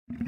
Well,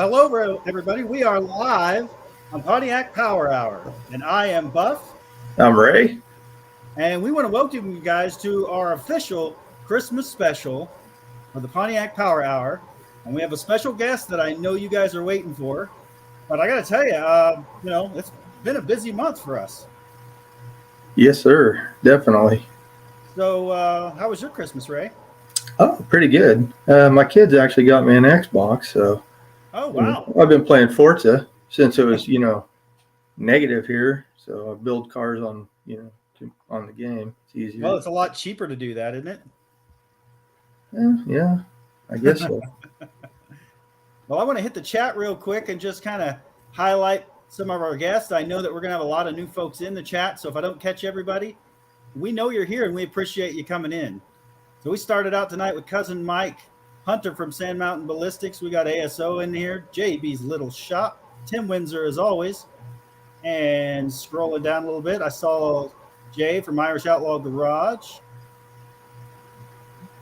hello, everybody. We are live on Pontiac Power Hour, and I am Buff. I'm Ray. And we want to welcome you guys to our official Christmas special for the Pontiac Power Hour. And we have a special guest that I know you guys are waiting for. But I got to tell you, it's been a busy month for us. Yes, sir. Definitely. So how was your Christmas, Ray? Oh, pretty good. My kids actually got me an Xbox, so. Oh, wow. I've been playing Forza since it was, negative here. So I build cars on, on the game. It's easier. Well, it's a lot cheaper to do that, isn't it? Yeah, I guess so. Well, I want to hit the chat real quick and just kind of highlight some of our guests. I know that we're going to have a lot of new folks in the chat. So if I don't catch everybody, we know you're here and we appreciate you coming in. So we started out tonight with Cousin Mike Hunter from Sand Mountain Ballistics. We got ASO in here, JB's Little Shop, Tim Windsor as always. And scrolling down a little bit, I saw Jay from Irish Outlaw Garage.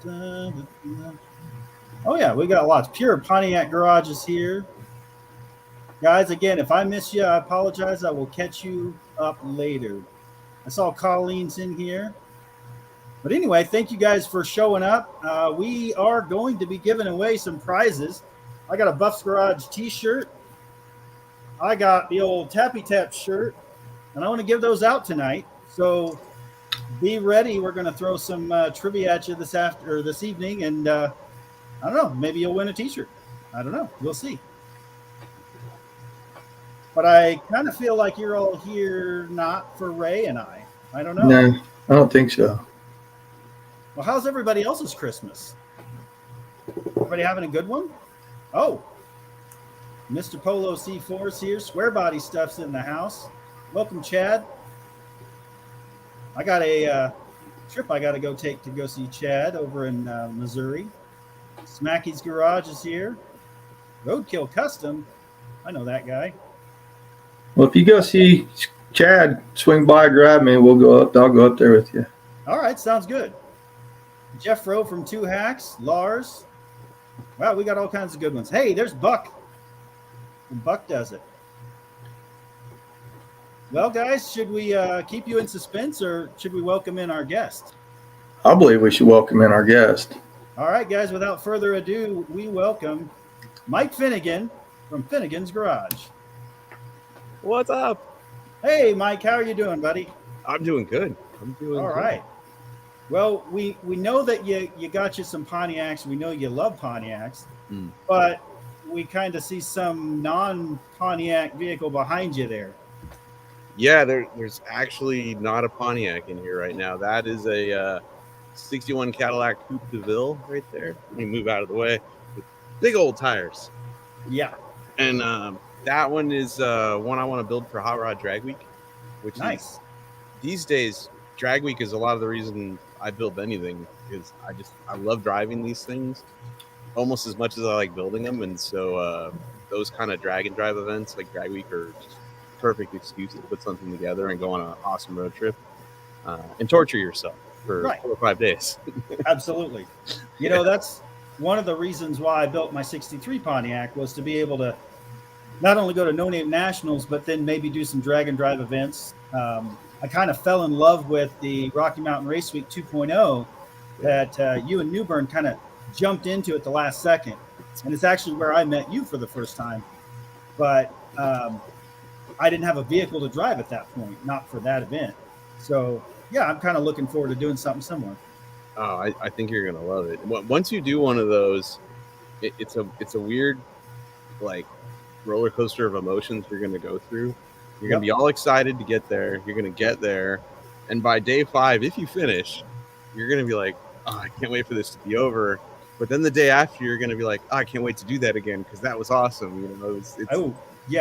Oh yeah, we got lots. Pure Pontiac Garage is here. Guys, again, if I miss you, I apologize. I will catch you up later. I saw Colleen's in here. But anyway, thank you guys for showing up. We are going to be giving away some prizes. I got a Buff's Garage t-shirt. I got the old Tappy Tap shirt. And I want to give those out tonight. So be ready. We're going to throw some trivia at you this evening. And I don't know, maybe you'll win a t-shirt. I don't know. We'll see. But I kind of feel like you're all here not for Ray and I. I don't know. No, I don't think so. Well, how's everybody else's Christmas? Everybody having a good one? Oh, Mr. Polo C4's here. Square Body Stuff's in the house. Welcome, Chad. I got a trip I got to go take to go see Chad over in Missouri. Smacky's Garage is here. Roadkill Custom. I know that guy. Well, if you go see Chad, swing by, grab me. We'll go up. I'll go up there with you. All right, sounds good. Jeff Rowe from Two Hacks, Lars. Wow, we got all kinds of good ones. Hey, there's Buck. And Buck does it. Well, guys, should we keep you in suspense or should we welcome in our guest? I believe we should welcome in our guest. All right, guys, without further ado, we welcome Mike Finnegan from Finnegan's Garage. What's up? Hey, Mike, how are you doing, buddy? I'm doing good. All right. Well, we know that you got you some Pontiacs. We know you love Pontiacs, but we kind of see some non-Pontiac vehicle behind you there. Yeah, there's actually not a Pontiac in here right now. That is a 61 Cadillac Coupe de Ville right there. Let me move out of the way. With big old tires. Yeah. And that one is one I want to build for Hot Rod Drag Week, which nice. Is, these days, Drag Week is a lot of the reason I build anything is I love driving these things almost as much as I like building them. And so those kind of drag and drive events like Drag Week are just perfect excuse to put something together and go on an awesome road trip and torture yourself for 4 or 5 days. Absolutely. You know, that's one of the reasons why I built my 63 Pontiac was to be able to not only go to No Name Nationals, but then maybe do some drag and drive events. I kind of fell in love with the Rocky Mountain Race Week 2.0 that you and Newbern kind of jumped into at the last second. And it's actually where I met you for the first time. But I didn't have a vehicle to drive at that point, not for that event. So, yeah, I'm kind of looking forward to doing something similar. Oh, I think you're gonna love it. Once you do one of those, it's a weird, like, roller coaster of emotions you're gonna go through. You're gonna be all excited to get there. You're gonna get there, and by day 5, if you finish, you're gonna be like, "Oh, I can't wait for this to be over." But then the day after, you're gonna be like, "Oh, I can't wait to do that again because that was awesome." You know,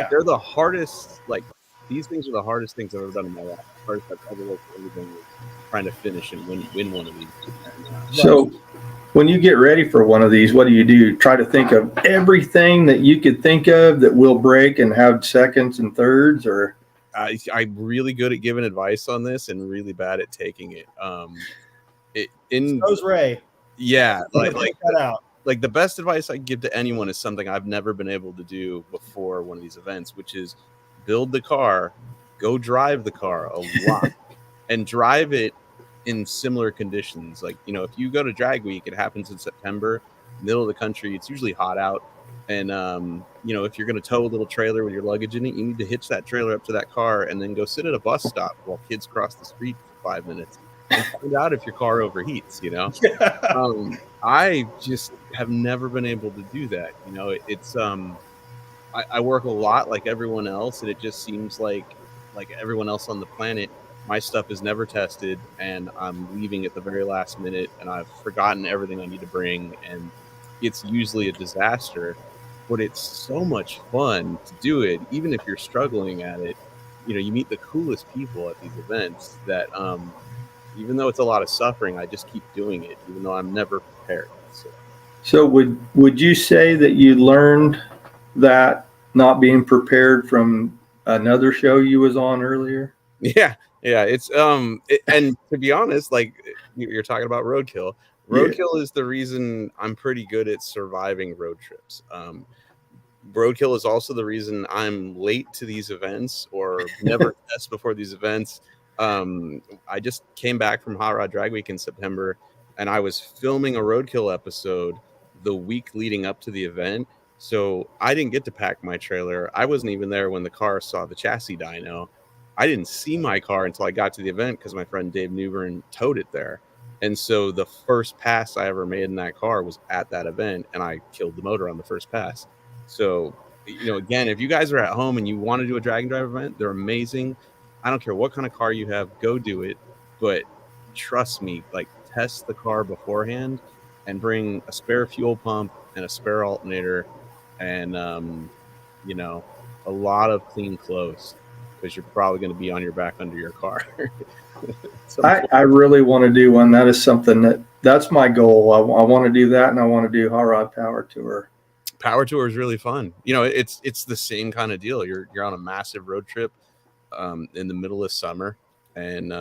they're the hardest. Like, these things are the hardest things I've ever done in my life. The hardest I've ever worked for anything was trying to finish and win one of these. So when you get ready for one of these, what do? Try to think of everything that you could think of that will break and have seconds and thirds, or? I'm really good at giving advice on this and really bad at taking it. So's Ray. Yeah, like the best advice I give to anyone is something I've never been able to do before one of these events, which is build the car, go drive the car a lot, and drive it in similar conditions. Like, you know, if you go to drag week, it happens in September, middle of the country. It's usually hot out. And, you know, if you're going to tow a little trailer with your luggage in it, you need to hitch that trailer up to that car and then go sit at a bus stop while kids cross the street for 5 minutes and find out if your car overheats, you know? I just have never been able to do that. You know, it's, I work a lot like everyone else, and it just seems like everyone else on the planet, my stuff is never tested, and I'm leaving at the very last minute, and I've forgotten everything I need to bring, and it's usually a disaster. But it's so much fun to do it, even if you're struggling at it. You know, you meet the coolest people at these events that, even though it's a lot of suffering, I just keep doing it, even though I'm never prepared. So would you say that you learned that not being prepared from another show you was on earlier? Yeah. It's and to be honest, like you're talking about Roadkill. Roadkill is the reason I'm pretty good at surviving road trips. Roadkill is also the reason I'm late to these events or never test before these events. I just came back from Hot Rod Drag Week in September, and I was filming a Roadkill episode the week leading up to the event. So I didn't get to pack my trailer. I wasn't even there when the car saw the chassis dyno. I didn't see my car until I got to the event because my friend Dave Newbern towed it there. And so the first pass I ever made in that car was at that event, and I killed the motor on the first pass. So, you know, again, if you guys are at home and you want to do a drag and drive event, they're amazing. I don't care what kind of car you have, go do it. But trust me, like, test the car beforehand and bring a spare fuel pump and a spare alternator and, you know, a lot of clean clothes, because you're probably going to be on your back under your car. I really want to do one. That is something that's my goal. I want to do that, and I want to do Hot Rod Power Tour. Power Tour is really fun. You know, it's the same kind of deal. You're on a massive road trip in the middle of summer, and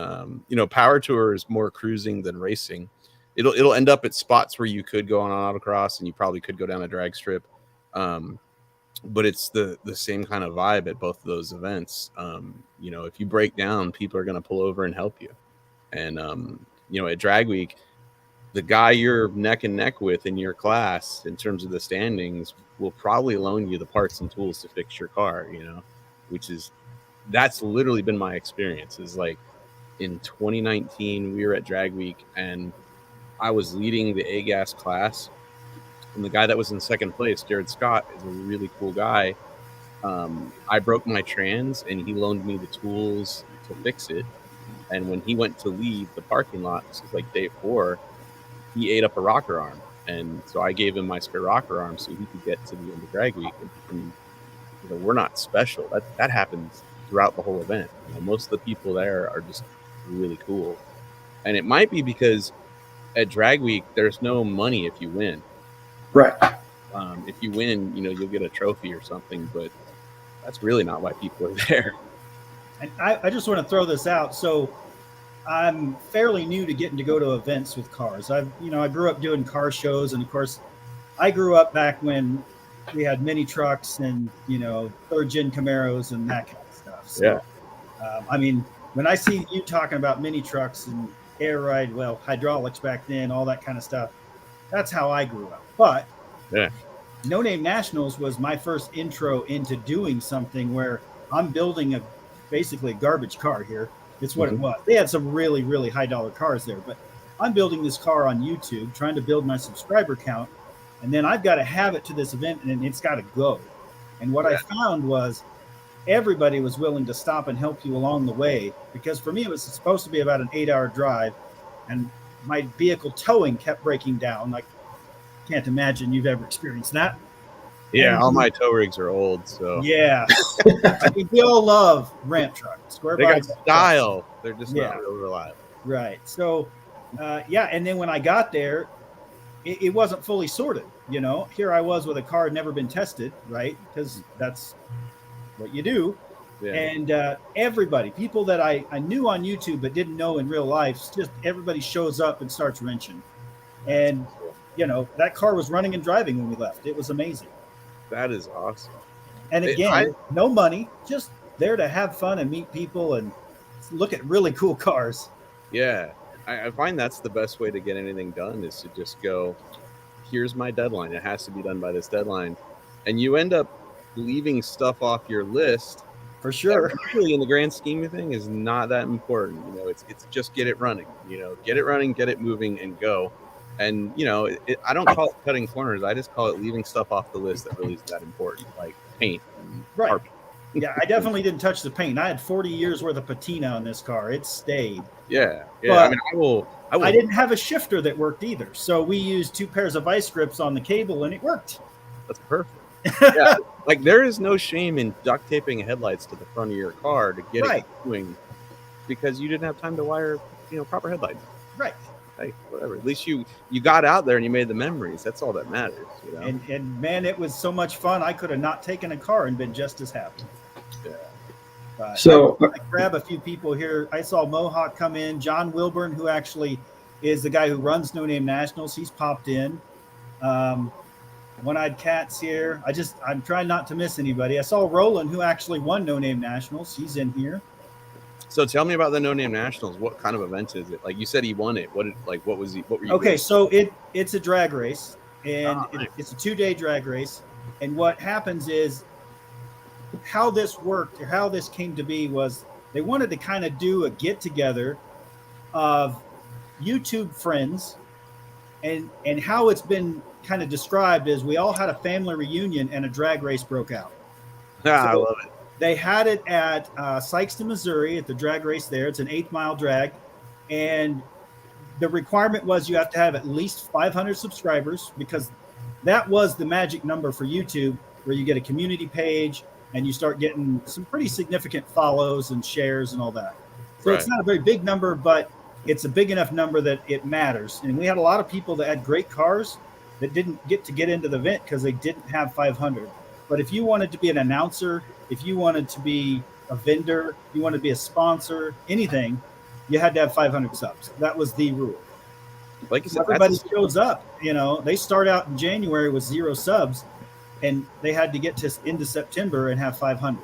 you know, Power Tour is more cruising than racing. It'll end up at spots where you could go on autocross, and you probably could go down a drag strip. But it's the same kind of vibe at both of those events. You know, if you break down, people are going to pull over and help you. And, you know, at Drag Week, the guy you're neck and neck with in your class in terms of the standings will probably loan you the parts and tools to fix your car, you know, that's literally been my experience. Is like in 2019, we were at Drag Week and I was leading the A-Gas class. And the guy that was in second place, Jared Scott, is a really cool guy. I broke my trans, and he loaned me the tools to fix it. And when he went to leave the parking lot, this was like day 4, he ate up a rocker arm. And so I gave him my spare rocker arm so he could get to the end of Drag Week. And you know, we're not special. That happens throughout the whole event. You know, most of the people there are just really cool. And it might be because at Drag Week, there's no money if you win. Right. If you win, you know, you'll get a trophy or something, but that's really not why people are there. And I just want to throw this out. So I'm fairly new to getting to go to events with cars. I grew up doing car shows, and of course, I grew up back when we had mini trucks and, you know, 3rd gen Camaros and that kind of stuff. So, Yeah. I mean, when I see you talking about mini trucks and air ride, well, hydraulics back then, all that kind of stuff, that's how I grew up. But Yeah. No Name Nationals was my first intro into doing something where I'm building basically a garbage car here. It's what it was. They had some really, really high dollar cars there, but I'm building this car on YouTube, trying to build my subscriber count. And then I've got to have it to this event and it's got to go. And what I found was everybody was willing to stop and help you along the way, because for me, it was supposed to be about an 8-hour drive, and my vehicle towing kept breaking down. Like, can't imagine you've ever experienced that. Yeah, all my tow rigs are old, so yeah. I mean, we all love ramp trucks. They got style. They're just not real reliable. Right. So, and then when I got there, it wasn't fully sorted. You know, here I was with a car had never been tested, right? Because that's what you do. Yeah. And everybody, people that I knew on YouTube but didn't know in real life, just everybody shows up and starts wrenching. And, you know, that car was running and driving when we left. It was amazing. That is awesome. And again, no money, just there to have fun and meet people and look at really cool cars. Yeah. I find that's the best way to get anything done, is to just go, here's my deadline. It has to be done by this deadline. And you end up leaving stuff off your list. For sure. Really, in the grand scheme of things, is not that important. You know, it's just get it running. You know, get it running, get it moving, and go. And, you know, I don't call it cutting corners. I just call it leaving stuff off the list that really is that important, like paint. Right. Carpet. Yeah, I definitely didn't touch the paint. I had 40 years worth of patina on this car. It stayed. Yeah. But I mean, I didn't have a shifter that worked either. So we used 2 pairs of vice grips on the cable, and it worked. That's perfect. Yeah. Like, there is no shame in duct taping headlights to the front of your car to get it going, because you didn't have time to wire, you know, proper headlights. Right. Hey, whatever. At least you got out there and you made the memories. That's all that matters. You know? And man, it was so much fun. I could have not taken a car and been just as happy. Yeah. So I grab a few people here. I saw Mohawk come in. John Wilburn, who actually is the guy who runs No Name Nationals, he's popped in. One-Eyed Cat's here. I'm trying not to miss anybody. I saw Roland, who actually won No Name Nationals. He's in here. So tell me about the No Name Nationals. What kind of event is it? Like, you said he won it. What were you? Okay, doing? So it's a drag race, and it's a 2-day drag race. And what happens is, how this worked, or how this came to be, was they wanted to kind of do a get together of YouTube friends, and how it's been kind of described is we all had a family reunion and a drag race broke out. I love it. They had it at Sykeston, Missouri, at the drag race there. It's an 8-mile drag. And the requirement was you have to have at least 500 subscribers, because that was the magic number for YouTube, where you get a community page and you start getting some pretty significant follows and shares and all that. So It's not a very big number, but it's a big enough number that it matters. And we had a lot of people that had great cars that didn't get into the event because they didn't have 500. But if you wanted to be an announcer, if you wanted to be a vendor, you wanted to be a sponsor, anything, you had to have 500 subs. That was the rule. Like you said, everybody shows up. You know, they start out in January with 0 subs, and they had to get to into September and have 500.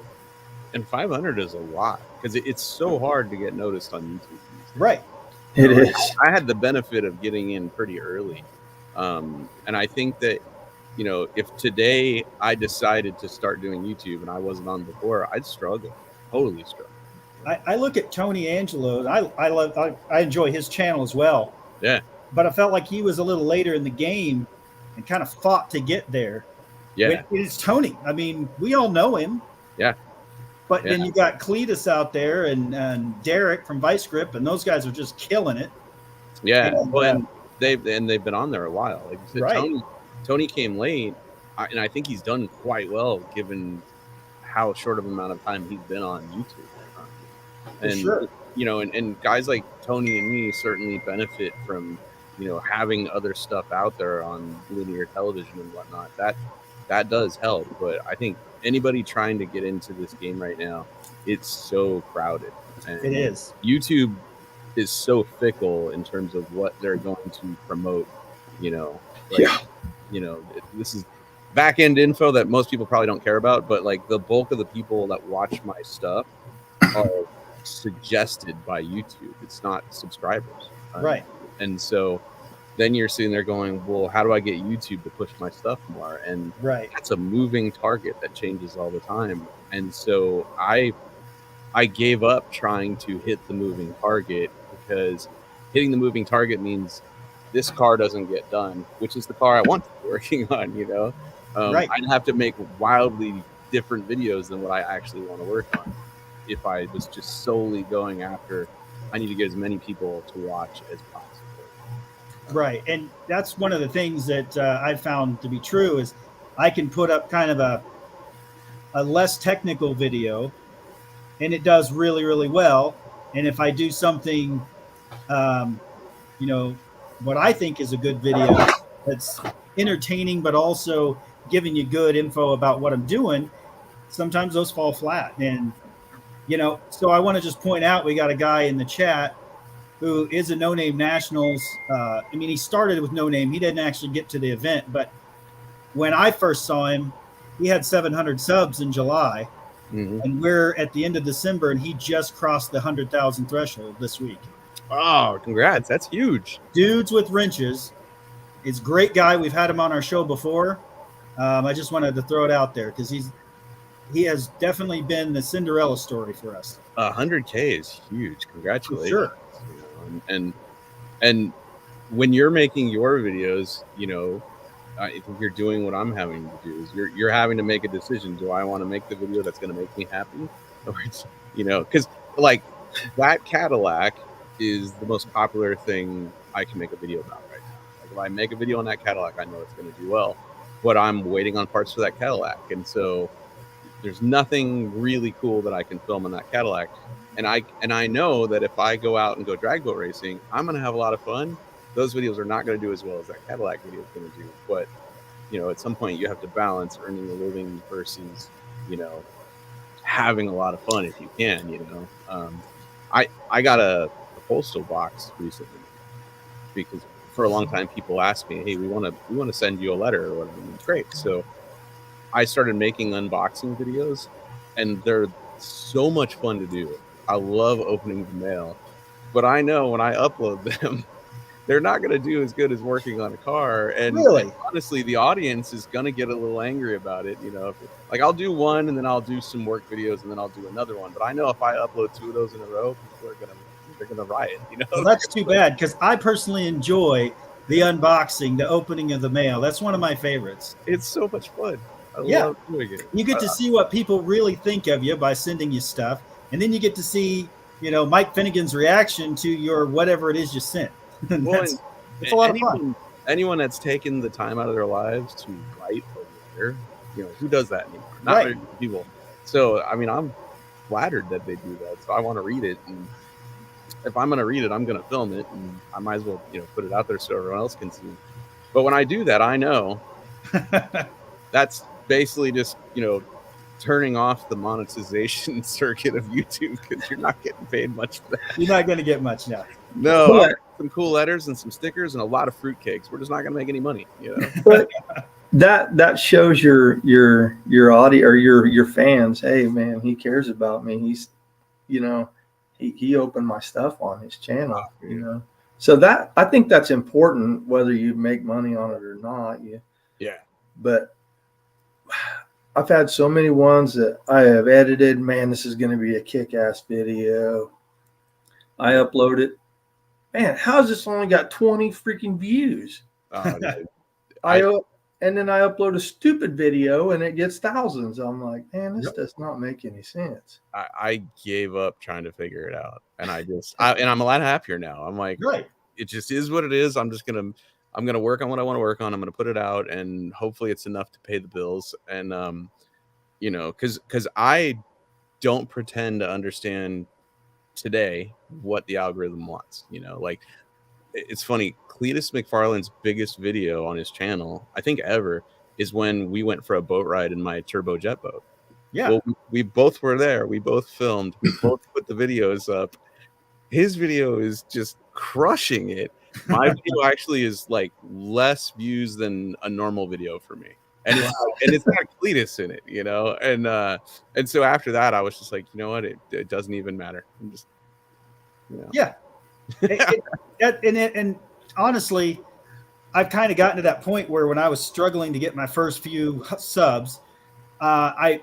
And 500 is a lot, because it's so hard to get noticed on YouTube. Right. It is. I had the benefit of getting in pretty early. And I think that, you know, if today I decided to start doing YouTube and I wasn't on before, I'd struggle, totally struggle. I look at Tony Angelo. I enjoy his channel as well. Yeah. But I felt like he was a little later in the game and kind of fought to get there. Yeah. It's Tony. I mean, we all know him. Yeah. But then you got Cletus out there and Derek from Vice Grip, and those guys are just killing it. Yeah. And they've been on there a while. Like you said, Tony came late, and I think he's done quite well given how short of amount of time he's been on YouTube. And sure. You know, and guys like Tony and me certainly benefit from, you know, having other stuff out there on linear television and whatnot. That does help. But I think anybody trying to get into this game right now, it's so crowded. And it is. YouTube is so fickle in terms of what they're going to promote, you know. Like, you know, this is back end info that most people probably don't care about, but like the bulk of the people that watch my stuff are suggested by YouTube. It's not subscribers. Right. And so then you're sitting there going, well, how do I get YouTube to push my stuff more? And Right. it's a moving target that changes all the time. And so I gave up trying to hit the moving target, because hitting the moving target means this car doesn't get done, which is the car I want to be working on, you know? Right. I'd have to make wildly different videos than what I actually want to work on if I was just solely going after, I need to get as many people to watch as possible. Right. And that's one of the things that I've found to be true is I can put up kind of a less technical video and it does really, really well. And if I do something, you know, what I think is a good video that's entertaining, but also giving you good info about what I'm doing, sometimes those fall flat. And, you know, so I want to just point out, we got a guy in the chat who is a No Name Nationals. I mean, he started with No Name. He didn't actually get to the event, but when I first saw him, he had 700 subs in July. And we're at the end of December, and he just crossed the 100,000 threshold this week. Oh, congrats. That's huge. Dudes with Wrenches is a great guy. We've had him on our show before. I just wanted to throw it out there because he has definitely been the Cinderella story for us. 100K is huge. Congratulations. Sure. You know, and when you're making your videos, you know, I think you're doing what I'm having to do. Is you're having to make a decision. Do I want to make the video that's going to make me happy, or it's, you know, because like that Cadillac is the most popular thing I can make a video about right now. Like if I make a video on that Cadillac, I know it's going to do well, but I'm waiting on parts for that Cadillac, and so there's nothing really cool that I can film on that Cadillac. And I know that if I go out and go drag boat racing, I'm going to have a lot of fun. Those videos are not going to do as well as that Cadillac video is going to do. But, you know, at some point you have to balance earning a living versus, you know, having a lot of fun if you can, you know. I got a postal box recently because for a long time people asked me, hey, we want to send you a letter or whatever. And it's great. So I started making unboxing videos, and they're so much fun to do. I love opening the mail, but I know when I upload them, they're not going to do as good as working on a car. And, Really? and honestly, the audience is going to get a little angry about it. You know, like I'll do one and then I'll do some work videos and then I'll do another one. But I know if I upload 2 of those in a row, people are they're gonna riot. You know, well, that's too bad because I personally enjoy the unboxing, the opening of the mail. That's one of my favorites. It's so much fun. I love doing it. You get to see what people really think of you by sending you stuff, and then you get to see, you know, Mike Finnegan's reaction to your whatever it is you sent. Well, it's a lot of fun. Anyone that's taken the time out of their lives to write a letter, you know, who does that anymore? Not many people. So, I mean, I'm flattered that they do that. So I want to read it, and if I'm going to read it, I'm going to film it, and I might as well, you know, put it out there so everyone else can see. But when I do that, I know that's basically just, you know, turning off the monetization circuit of YouTube because you're not getting paid much for that. You're not going to get much now. No, some cool letters and some stickers and a lot of fruitcakes. We're just not going to make any money, you know. But that shows your audience or your fans. Hey, man, he cares about me. He's, you know, he opened my stuff on his channel. You know, so that I think that's important, whether you make money on it or not. Yeah. But I've had so many ones that I have edited. Man, this is going to be a kick-ass video. I upload it. Man, how's this only got 20 freaking views? And then I upload a stupid video and it gets thousands. I'm like, man, this does not make any sense. I gave up trying to figure it out, and I'm a lot happier now. I'm like, it just is what it is. I'm gonna work on what I want to work on. I'm gonna put it out, and hopefully it's enough to pay the bills. And you know, because I don't pretend to understand today what the algorithm wants. You know, like it's funny. Cletus McFarland's biggest video on his channel, I think ever, is when we went for a boat ride in my turbo jet boat. Yeah. Well, we both were there. We both filmed. We both put the videos up. His video is just crushing it. My video actually is like less views than a normal video for me. and it's got Cletus in it, you know, and so after that, I was just like, you know what, it doesn't even matter. I'm just, you know. Yeah. And honestly, I've kind of gotten to that point where when I was struggling to get my first few subs, I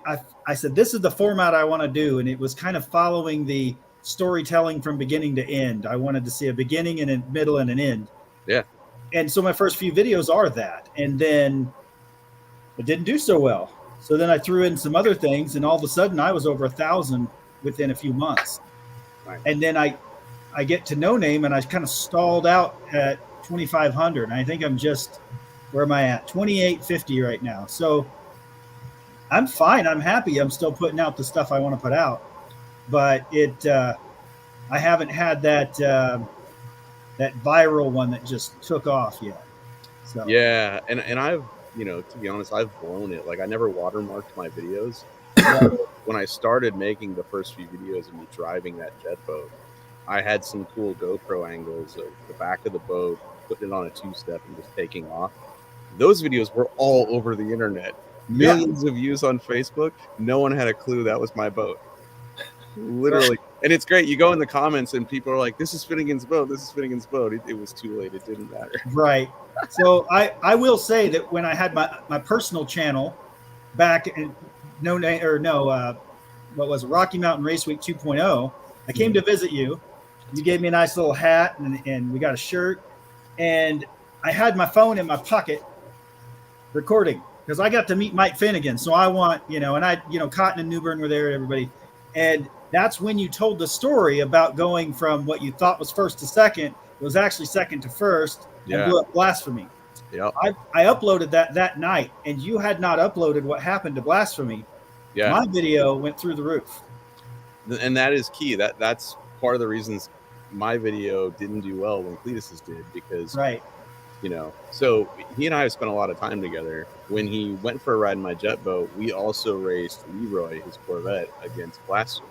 said, this is the format I want to do. And it was kind of following the storytelling from beginning to end. I wanted to see a beginning and a middle and an end. Yeah. And so my first few videos are that. And then it didn't do so well. So then I threw in some other things, and all of a sudden I was over 1,000 within a few months. Right. And then I get to No Name, and I kind of stalled out at 2,500. And I think I'm just, where am I at? 2,850 right now. So I'm fine. I'm happy. I'm still putting out the stuff I want to put out, but I haven't had that viral one that just took off yet. So Yeah, and I've, you know, to be honest, I've blown it. Like, I never watermarked my videos. When I started making the first few videos of me driving that jet boat, I had some cool GoPro angles of the back of the boat, putting it on a two-step and just taking off. Those videos were all over the internet. Millions of views on Facebook. No one had a clue that was my boat. Literally. And it's great. You go in the comments and people are like, this is Finnegan's boat. This is Finnegan's boat. It was too late. It didn't matter. Right. So I will say that when I had my personal channel back in what was it, Rocky Mountain Race Week 2.0, I came to visit you. You gave me a nice little hat and we got a shirt. And I had my phone in my pocket recording because I got to meet Mike Finnegan. So I want, and Cotton and Newbern were there, everybody. And that's when you told the story about going from what you thought was first to second. It was actually second to first and blew up Blasphemi. Yeah. I uploaded that night, and you had not uploaded what happened to Blasphemi. Yeah. My video went through the roof. And that is key. That's part of the reasons my video didn't do well when Cletus's did, because so he and I have spent a lot of time together. When he went for a ride in my jet boat, we also raced Leroy, his Corvette, against Blasphemi.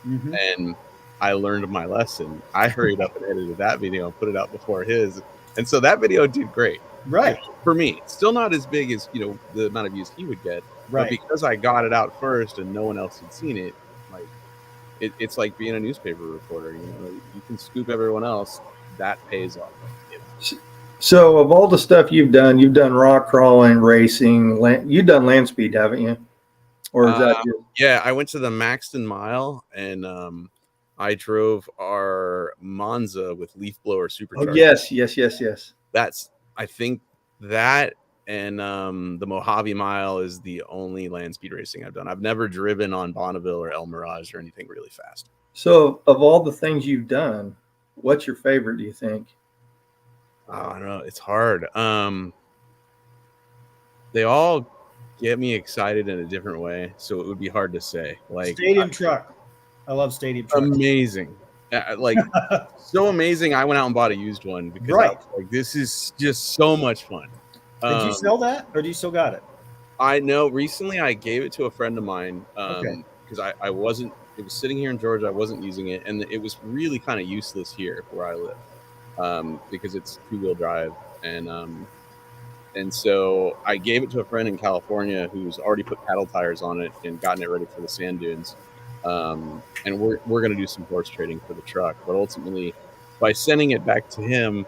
Mm-hmm. And I learned my lesson. I hurried up and edited that video and put it out before his. And so that video did great. Right. For me. Still not as big as, the amount of views he would get. Right. But because I got it out first and no one else had seen it, like it's like being a newspaper reporter. You can scoop everyone else. That pays off. So of all the stuff you've done rock crawling, racing, you've done land speed, haven't you? Or is that yeah, I went to the Maxton Mile and I drove our Monza with leaf blower supercharger. Oh, yes. That's, I think that and the Mojave Mile is the only land speed racing I've done. I've never driven on Bonneville or El Mirage or anything really fast. So of all the things you've done, what's your favorite, do you think? Oh, I don't know. It's hard. They all get me excited in a different way, so it would be hard to say. Like Stadium Truck. I love Stadium Truck. Amazing. Like so amazing. I went out and bought a used one because I was like, this is just so much fun. Did you sell that, or do you still got it? I know. Recently, I gave it to a friend of mine because I wasn't. It was sitting here in Georgia. I wasn't using it, and it was really kind of useless here where I live because it's 2-wheel drive, and so I gave it to a friend in California who's already put paddle tires on it and gotten it ready for the sand dunes. And we're going to do some horse trading for the truck, but ultimately by sending it back to him,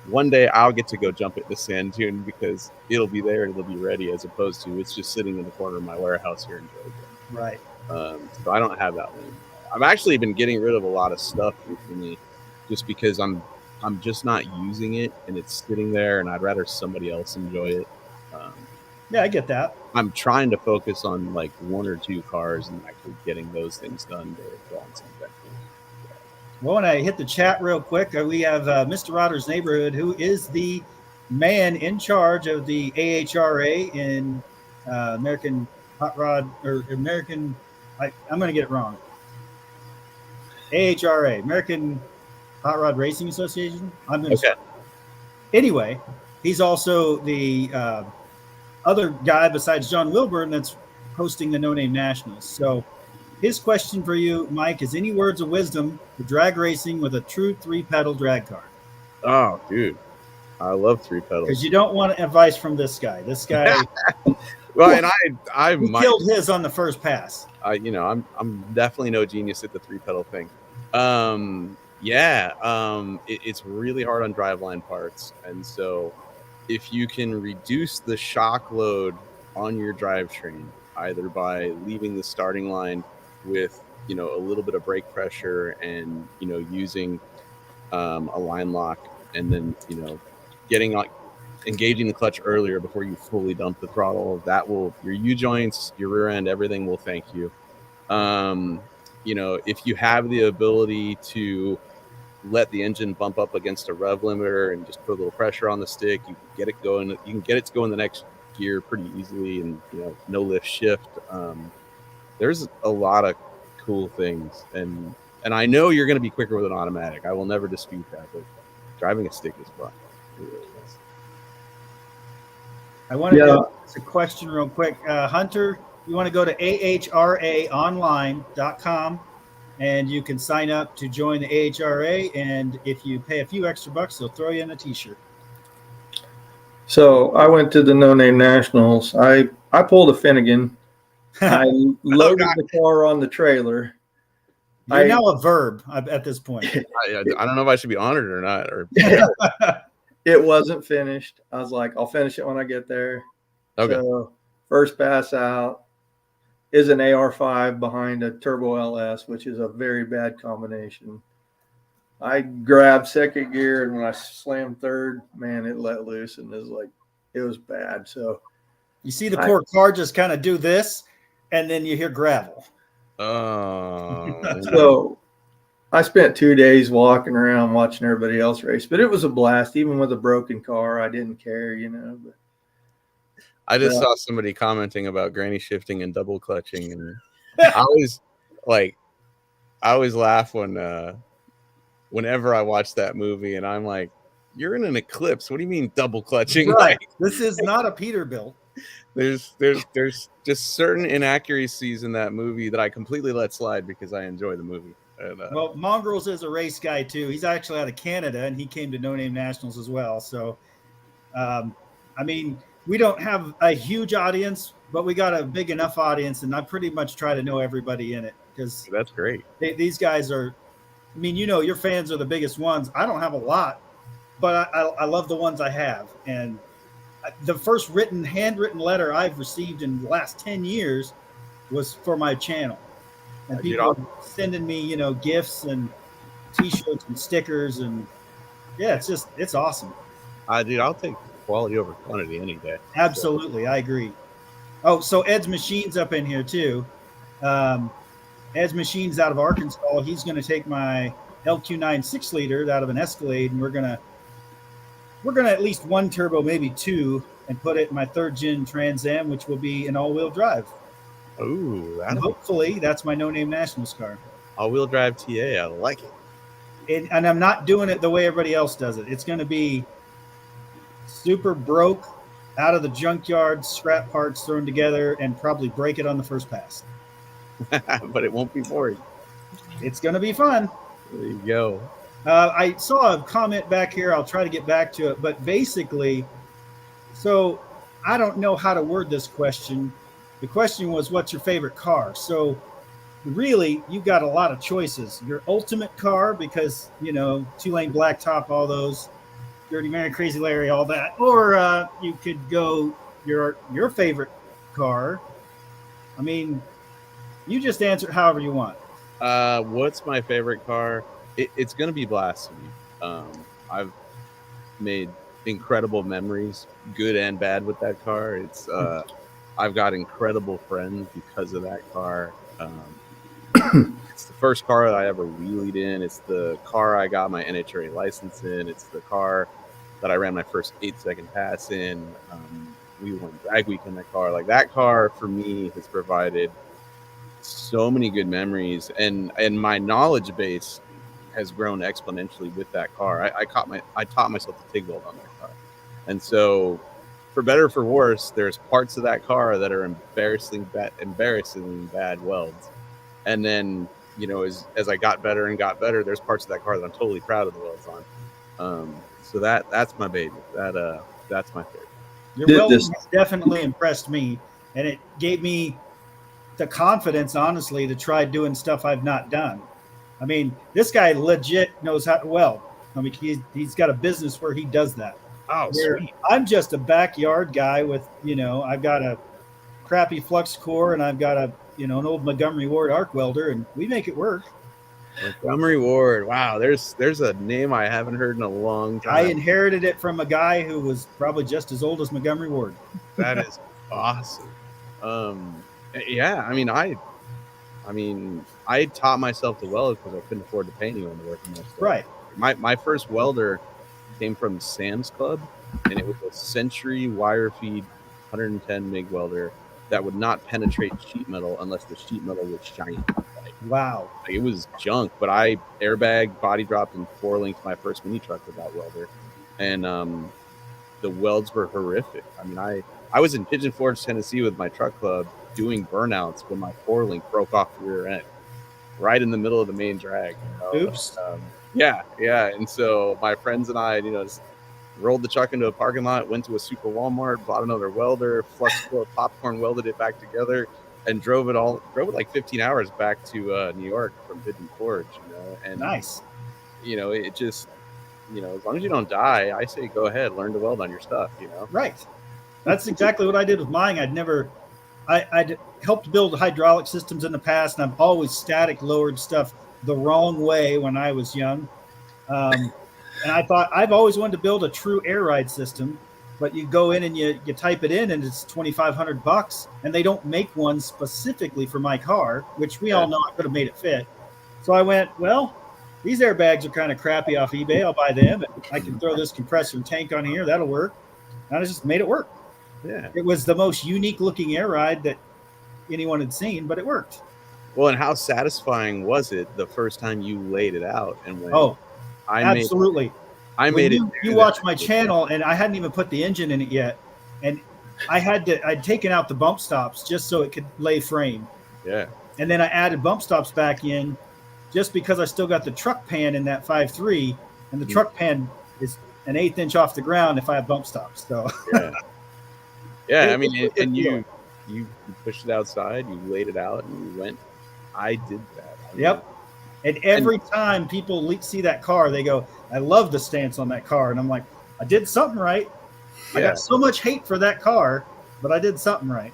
one day I'll get to go jump at the sand dune because it'll be there and it'll be ready, as opposed to it's just sitting in the corner of my warehouse here in Georgia. Right. So I don't have that one. I've actually been getting rid of a lot of stuff recently just because I'm just not using it and it's sitting there and I'd rather somebody else enjoy it. Yeah, I get that. I'm trying to focus on like 1 or 2 cars and actually getting those things done to go on some back. Well, when I hit the chat real quick, we have Mr. Rodder's Neighborhood, who is the man in charge of the AHRA in American Hot Rod, or American, I'm going to get it wrong. AHRA, American Hot Rod Racing Association. I'm going to Anyway, he's also the other guy besides John Wilburn that's hosting the No Name Nationals. So his question for you, Mike, is any words of wisdom for drag racing with a true 3-pedal drag car? Oh, dude. I love three pedals. Because you don't want advice from this guy. This guy, Well, and I he might, killed his on the first pass. I'm definitely no genius at the three pedal thing. It's really hard on driveline parts, and so if you can reduce the shock load on your drivetrain, either by leaving the starting line with a little bit of brake pressure and using a line lock, and then engaging the clutch earlier before you fully dump the throttle, that will, your U joints, your rear end, everything will thank you. If you have the ability to let the engine bump up against a rev limiter and just put a little pressure on the stick, you can get it going. You can get it to go in the next gear pretty easily, and no lift shift. There's a lot of cool things, and I know you're going to be quicker with an automatic. I will never dispute that, but driving a stick is fun. It really is. I want to ask a question real quick. Hunter, you want to go to ahraonline.com and you can sign up to join the AHRA. And if you pay a few extra bucks, they'll throw you in a t-shirt. So I went to the No Name Nationals. I pulled a Finnegan. I loaded the car on the trailer. You're now a verb at this point. I don't know if I should be honored or not. Or it wasn't finished. I was like, I'll finish it when I get there. Okay. So first pass out is an AR5 behind a Turbo LS, which is a very bad combination. I grabbed second gear, and when I slammed third, man, it let loose, and it was bad. So you see the poor car just kind of do this, and then you hear gravel. So I spent 2 days walking around watching everybody else race, but it was a blast. Even with a broken car, I didn't care, But I just saw somebody commenting about granny shifting and double clutching, and I always laugh whenever I watch that movie, and I'm like, "You're in an eclipse. What do you mean double clutching?" Right. This is not a Peterbilt. There's just certain inaccuracies in that movie that I completely let slide because I enjoy the movie. And, well, Mongrels is a race guy too. He's actually out of Canada, and he came to No Name Nationals as well. So, we don't have a huge audience, but we got a big enough audience, and I pretty much try to know everybody in it because that's great. These guys are, your fans are the biggest ones. I don't have a lot, but I love the ones I have. And the first handwritten letter I've received in the last 10 years was for my channel. And people sending me, gifts and T-shirts and stickers, and it's awesome. Dude, I'll take quality over quantity any day. Absolutely, so. I agree. Oh, so Ed's Machines up in here too. Ed's Machines out of Arkansas. He's going to take my LQ9 6-liter out of an Escalade, and we're gonna at least one turbo, maybe two, and put it in my 3rd gen Trans Am, which will be an all-wheel drive. Ooh, hopefully that's my No Name Nationals car. All-wheel drive TA, I like it. And I'm not doing it the way everybody else does it. It's going to be super broke, out of the junkyard, scrap parts thrown together, and probably break it on the first pass. But it won't be boring. It's going to be fun. There you go. I saw a comment back here. I'll try to get back to it. But basically, so I don't know how to word this question. The question was, what's your favorite car? So really, you've got a lot of choices. Your ultimate car, because, 2-lane blacktop, all those, Dirty Mary, Crazy Larry, all that. Or you could go your favorite car. You just answer however you want. What's my favorite car? It's going to be Blasphemi. I've made incredible memories, good and bad, with that car. It's I've got incredible friends because of that car. It's the first car that I ever wheelied in. It's the car I got my NHRA license in. It's the car that I ran my first 8-second pass in. We won drag week in that car. Like, that car for me has provided so many good memories, and my knowledge base has grown exponentially with that car. I taught myself to TIG weld on that car, and so, for better or for worse, there's parts of that car that are embarrassingly bad welds. And then, as I got better and got better, there's parts of that car that I'm totally proud of the welds on. So that's my baby. That's my favorite. Your welding has definitely impressed me, and it gave me the confidence, honestly, to try doing stuff I've not done. I mean, this guy legit knows how to weld. I mean, he's got a business where he does that. Oh, sweet. I'm just a backyard guy with, I've got a crappy flux core and I've got an old Montgomery Ward arc welder, and we make it work. Montgomery Ward. Wow, there's a name I haven't heard in a long time. I inherited it from a guy who was probably just as old as Montgomery Ward. That is awesome. Yeah, I taught myself to weld because I couldn't afford to pay anyone to work on my stuff. Right. My first welder came from Sam's Club, and it was a Century wire feed 110 MIG welder that would not penetrate sheet metal unless the sheet metal was shiny. Wow. It was junk, but I airbag body dropped and 4-linked my first mini truck with that welder, and the welds were horrific. I mean, I was in Pigeon Forge, Tennessee with my truck club doing burnouts when my 4-link broke off the rear end right in the middle of the main drag. Oops. Yeah. And so my friends and I, just rolled the truck into a parking lot, went to a super Walmart, bought another welder, flux core, popcorn welded it back together, and drove it like 15 hours back to New York from Pigeon Forge. And nice. It just, as long as you don't die, I say go ahead, learn to weld on your stuff. Right. That's exactly what I did with mine. I'd helped build hydraulic systems in the past, and I've always static lowered stuff the wrong way when I was young. And I thought I've always wanted to build a true air ride system, but you go in and you type it in and it's $2,500, and they don't make one specifically for my car, which we all know I could have made it fit. So I went, well, these airbags are kind of crappy off eBay. I'll buy them, and I can throw this compressor and tank on here. That'll work. And I just made it work. Yeah. It was the most unique looking air ride that anyone had seen, but it worked. Well, and how satisfying was it the first time you laid it out and went, absolutely. You watch my channel, and I hadn't even put the engine in it yet, and I'd taken out the bump stops just so it could lay frame. Yeah. And then I added bump stops back in just because I still got the truck pan in that 5.3, and the truck pan is an 1/8 inch off the ground if I have bump stops. So yeah. I mean, and you pushed it outside, you laid it out, and you went. I did that. Yep. And every time people see that car, they go, I love the stance on that car. And I'm like, I did something right. I got so much hate for that car, but I did something right.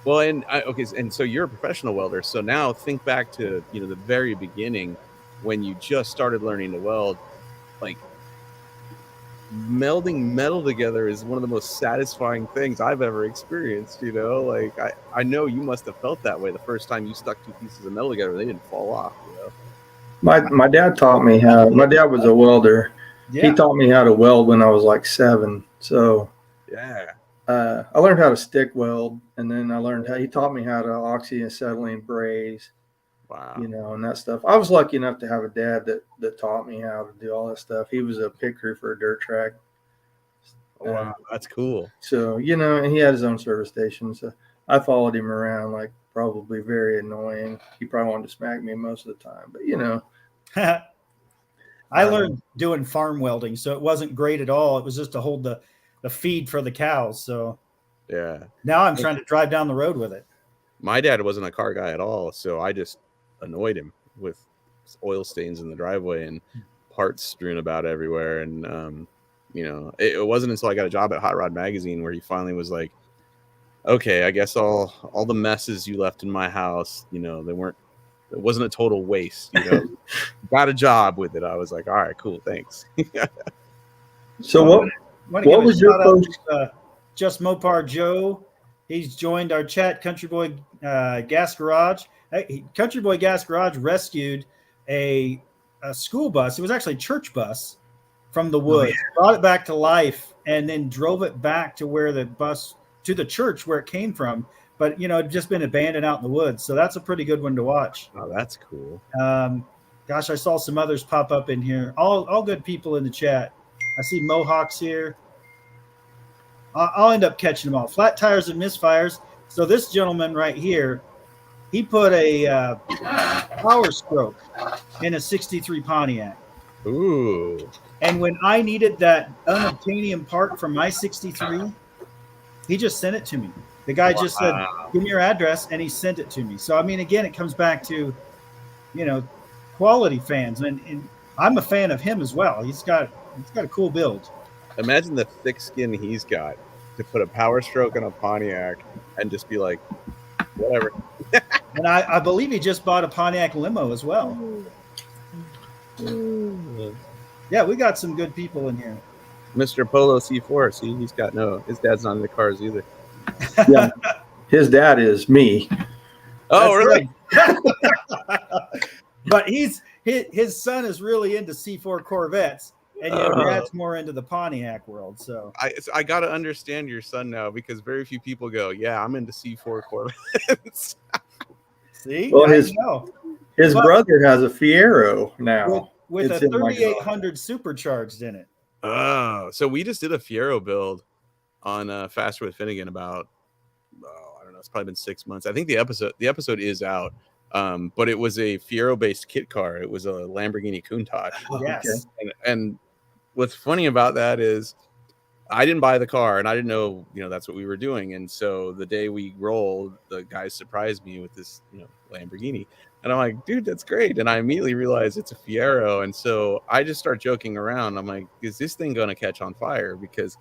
Well, and so you're a professional welder. So now think back to, the very beginning when you just started learning to weld. Like, melding metal together is one of the most satisfying things I've ever experienced. Like I know you must have felt that way the first time you stuck two pieces of metal together and they didn't fall off. My dad taught me how. My dad was a welder. Yeah. He taught me how to weld when I was like 7. So yeah, I learned how to stick weld, and then he taught me how to oxyacetylene braze. Wow. And that stuff. I was lucky enough to have a dad that taught me how to do all that stuff. He was a pit crew for a dirt track. Wow, that's cool. So, and he had his own service station. So I followed him around, like, probably very annoying. He probably wanted to smack me most of the time, but I learned doing farm welding, so it wasn't great at all. It was just to hold the feed for the cows. So yeah, now I'm trying to drive down the road with it. My dad wasn't a car guy at all, so I just annoyed him with oil stains in the driveway and parts strewn about everywhere. And it wasn't until I got a job at Hot Rod Magazine where he finally was like, okay, I guess all the messes you left in my house, it wasn't a total waste. Got a job with it. I was like, all right, cool, thanks. So what was your first? Just Mopar Joe. He's joined our chat. Country Boy Gas Garage. Country Boy Gas Garage rescued a school bus. It was actually a church bus from the woods. Brought it back to life, and then drove it back to where to the church where it came from. But it'd just been abandoned out in the woods. So that's a pretty good one to watch. Oh, that's cool. Gosh, I saw some others pop up in here. All good people in the chat. I see Mohawks here. I'll end up catching them all. Flat tires and misfires. So this gentleman right here, he put a power stroke in a 63 Pontiac. Ooh. And when I needed that unobtainium part for my 63, he just sent it to me. The guy just said, "Give me your address," and he sent it to me. So I mean, again, it comes back to, quality fans, and I'm a fan of him as well. He's got a cool build. Imagine the thick skin he's got to put a Power Stroke on a Pontiac and just be like, whatever. And I believe he just bought a Pontiac limo as well. Yeah, we got some good people in here. Mr. Polo C4. See, his dad's not in the cars either. Yeah, his dad is me. Oh, really? But his son is really into C4 Corvettes, and dad's more into the Pontiac world. So I got to understand your son now, because very few people go, yeah, I'm into C4 Corvettes. See, well, his brother has a Fiero now with a 3800 supercharged in it. Oh, so we just did a Fiero build on Faster with Finnegan about, I don't know, it's probably been 6 months. I think the episode is out. But it was a Fiero based kit car. It was a Lamborghini Countach. Yes. And what's funny about that is I didn't buy the car, and I didn't know, that's what we were doing. And so the day we rolled, the guy surprised me with this, Lamborghini. And I'm like, dude, that's great. And I immediately realized it's a Fiero. And so I just start joking around. I'm like, is this thing going to catch on fire? Because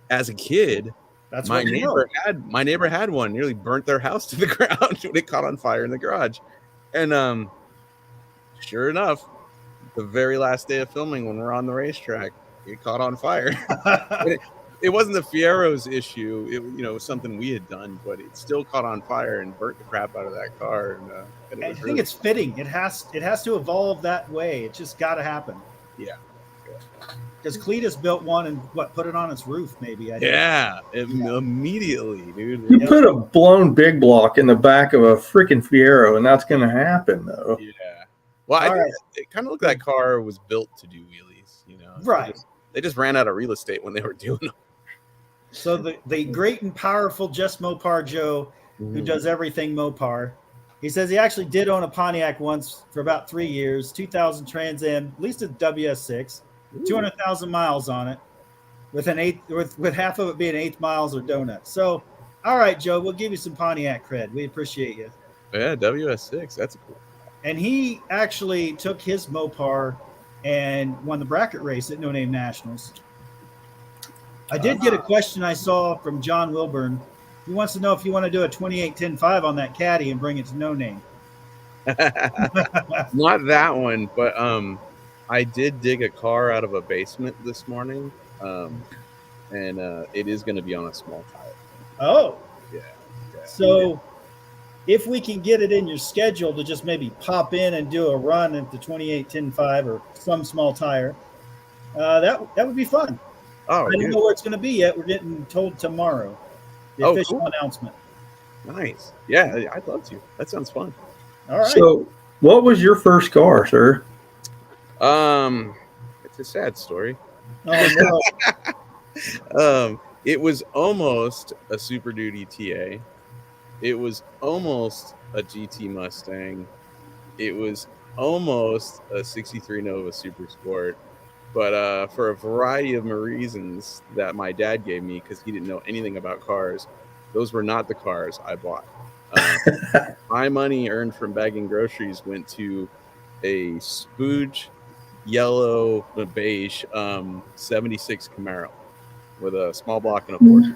as a kid, that's my neighbor had one, nearly burnt their house to the ground when it caught on fire in the garage. And sure enough, the very last day of filming, when we're on the racetrack, it caught on fire. It wasn't the Fiero's issue. It was something we had done, but it still caught on fire and burnt the crap out of that car. And I think it's fitting. It has to evolve that way. It just got to happen. Yeah. Because Cletus built one and put it on its roof, maybe. Immediately, dude. You put a blown big block in the back of a freaking Fiero, and that's going to happen, though. Yeah. Well, I think it kind of looked like that car was built to do wheelies, Right. They just ran out of real estate when they were doing them. So the great and powerful Just Mopar Joe, who does everything Mopar, he says he actually did own a Pontiac once for about 3 years, 2000 Trans Am, at least a WS6, 200,000 miles on it, with half of it being 8 miles or donuts. So, all right, Joe, we'll give you some Pontiac cred. We appreciate you. Yeah, WS6, that's cool. And he actually took his Mopar and won the bracket race at No Name Nationals. I did get a question I saw from John Wilburn. He wants to know if you want to do a 28-10-5 on that Caddy and bring it to No Name. Not that one, but I did dig a car out of a basement this morning, and it is going to be on a small tire. Oh. Yeah. So if we can get it in your schedule to just maybe pop in and do a run at the 28-10-5 or some small tire, that would be fun. Oh, I don't know where it's going to be yet. We're getting told tomorrow. The official announcement. Nice. Yeah, I'd love to. That sounds fun. All right. So, what was your first car, sir? It's a sad story. Oh no. It was almost a Super Duty TA. It was almost a GT Mustang. It was almost a 63 Nova Super Sport. But for a variety of reasons that my dad gave me, because he didn't know anything about cars, those were not the cars I bought. My money earned from bagging groceries went to a spooge yellow beige 76 Camaro with a small block and a Porsche.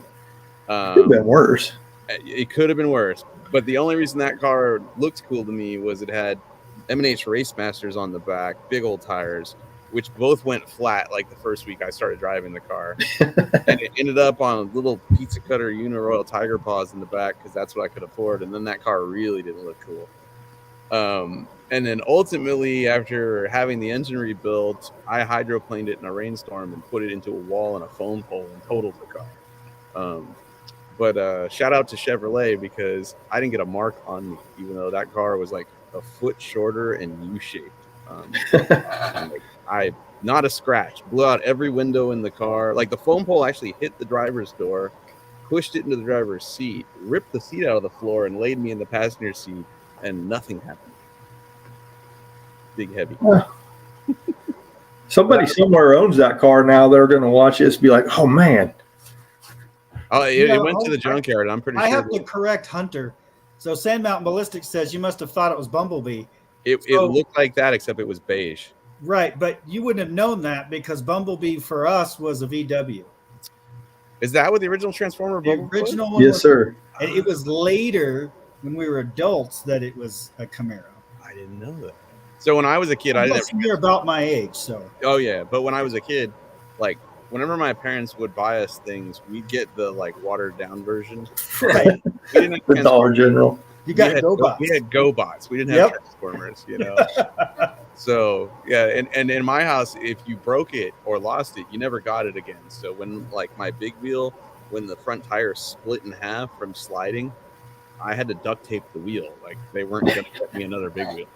Could have been worse. It could have been worse. But the only reason that car looked cool to me was it had M&H Race Masters on the back, big old tires, which both went flat like the first week I started driving the car. And it ended up on a little pizza cutter Uniroyal Tiger Paws in the back because that's what I could afford. And then that car really didn't look cool. And then ultimately, after having the engine rebuilt, I hydroplaned it in a rainstorm and put it into a wall and a phone pole and totaled the car. But shout out to Chevrolet because I didn't get a mark on me, even though that car was like a foot shorter and U-shaped. Not a scratch. Blew out every window in the car. Like the foam pole actually hit the driver's door, pushed it into the driver's seat, ripped the seat out of the floor, and laid me in the passenger seat, and nothing happened. Big heavy. Somebody somewhere owns that car now. They're going to watch this, be like, "Oh man." Oh, it went to the junkyard. I'm pretty sure. I have to correct Hunter. So Sand Mountain Ballistics says you must have thought it was Bumblebee. It looked like that, except it was beige. Right, but you wouldn't have known that because Bumblebee for us was a VW. Is that what the original Transformer Bumblebee was? Original one Yes, was, sir. and it was later when we were adults that it was a Camaro. I didn't know that. So when I was a kid, I didn't. You're about my age, so. Oh yeah, but when I was a kid, like whenever my parents would buy us things, we'd get the like watered down version. Right. We didn't have The Dollar General. You got GoBots. We had GoBots. We didn't have Transformers, you know. So yeah, and in my house, if you broke it or lost it, you never got it again. So when like my big wheel, when the front tire split in half from sliding, I had to duct tape the wheel. Like they weren't going to get me another big wheel.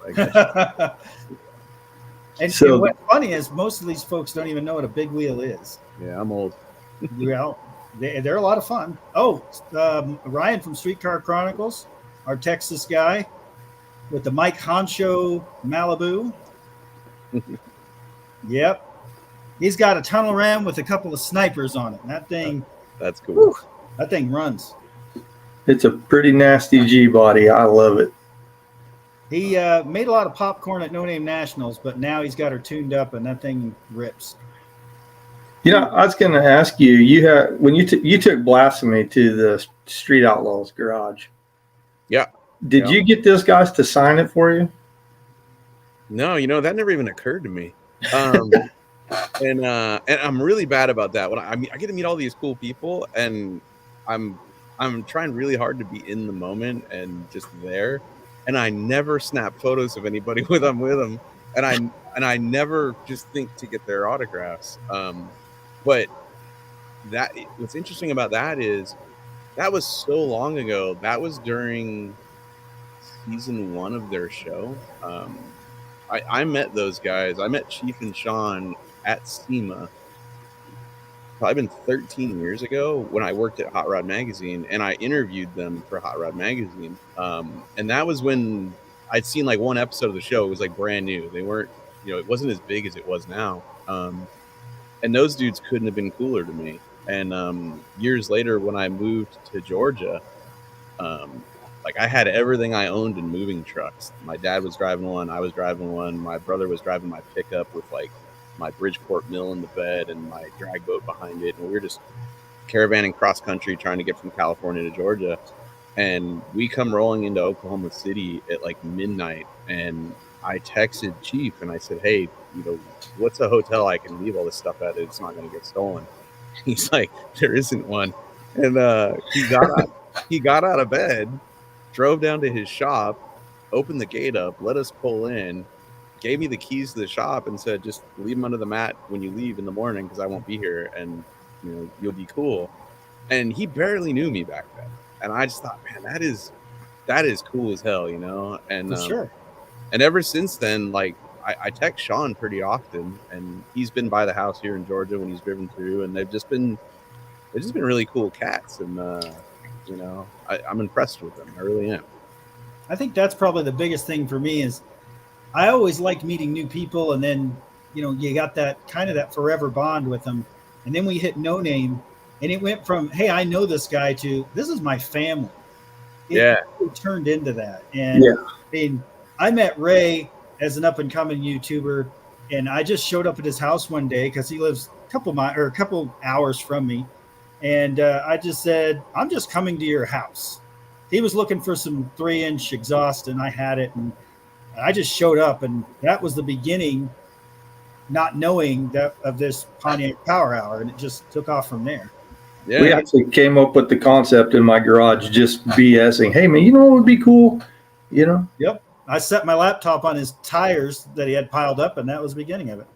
And So- what's funny is most of these folks don't even know what a big wheel is. Yeah, I'm old. Well, they're a lot of fun. Oh, Ryan from Streetcar Chronicles, our Texas guy with the Mike Honcho Malibu. Yep. He's got a tunnel ram with a couple of snipers on it. And that thing, That's cool. that thing runs. It's a pretty nasty G body. I love it. He made a lot of popcorn at No Name Nationals, but now he's got her tuned up and that thing rips. You know, I was going to ask you. You had when you took Blasphemi to the Street Outlaws garage. Yeah. Did you get those guys to sign it for you? No, you know that never even occurred to me. And I'm really bad about that. When I get to meet all these cool people, and I'm trying really hard to be in the moment and just there. And I never snap photos of anybody with them, and I never just think to get their autographs. But that what's interesting about that is that was so long ago. That was during season 1 of their show. I met those guys. I met Chief and Sean at SEMA probably been 13 years ago when I worked at Hot Rod Magazine, and I interviewed them for Hot Rod Magazine. And that was when I'd seen like one episode of the show. It was like brand new. They weren't, you know, it wasn't as big as it was now. And those dudes couldn't have been cooler to me. And years later, when I moved to Georgia, like I had everything I owned in moving trucks. My dad was driving one. I was driving one. My brother was driving my pickup with like my Bridgeport mill in the bed and my drag boat behind it. And we were just caravanning cross country trying to get from California to Georgia. And we come rolling into Oklahoma City at like midnight. And I texted Chief and I said, hey, you know, what's a hotel I can leave all this stuff at? It's not going to get stolen. He's like, there isn't one. And he got out of bed, drove down to his shop, opened the gate up, let us pull in, gave me the keys to the shop and said, just leave them under the mat when you leave in the morning because I won't be here and, you know, you'll be cool. And he barely knew me back then. And I just thought, man, that is cool as hell, you know? And sure. And ever since then, like I text Sean pretty often, and he's been by the house here in Georgia when he's driven through, and they've just been really cool cats. And you know, I'm impressed with them. I really am. I think that's probably the biggest thing for me is I always liked meeting new people, and then, you know, you got that kind of that forever bond with them. And then we hit No Name, and it went from, hey, I know this guy to this is my family. It turned into that. And I mean, I met Ray as an up and coming YouTuber, and I just showed up at his house one day because he lives a couple hours from me. And I just said, I'm just coming to your house. He was looking for some 3-inch exhaust, and I had it. And I just showed up, and that was the beginning, not knowing that of this Pontiac Power Hour, and it just took off from there. Yeah. We actually came up with the concept in my garage, just BSing. Hey, man, you know what would be cool? You know? Yep. I set my laptop on his tires that he had piled up, and that was the beginning of it.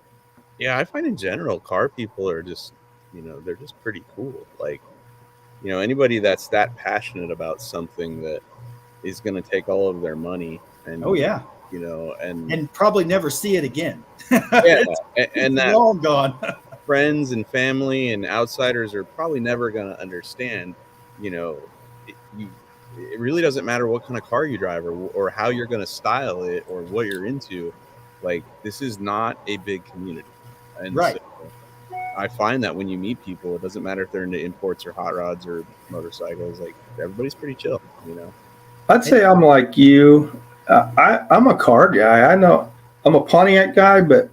Yeah, I find in general, car people are just, you know, they're just pretty cool. Like, you know, anybody that's that passionate about something that is going to take all of their money and, you know, and probably never see it again. and that long gone. friends and family and outsiders are probably never going to understand, you know, it really doesn't matter what kind of car you drive or how you're going to style it or what you're into. Like, this is not a big community. And Right. so I find that when you meet people, it doesn't matter if they're into imports or hot rods or motorcycles. Like everybody's pretty chill, you know. I'd say I'm like you. I'm a car guy. I know I'm a Pontiac guy, but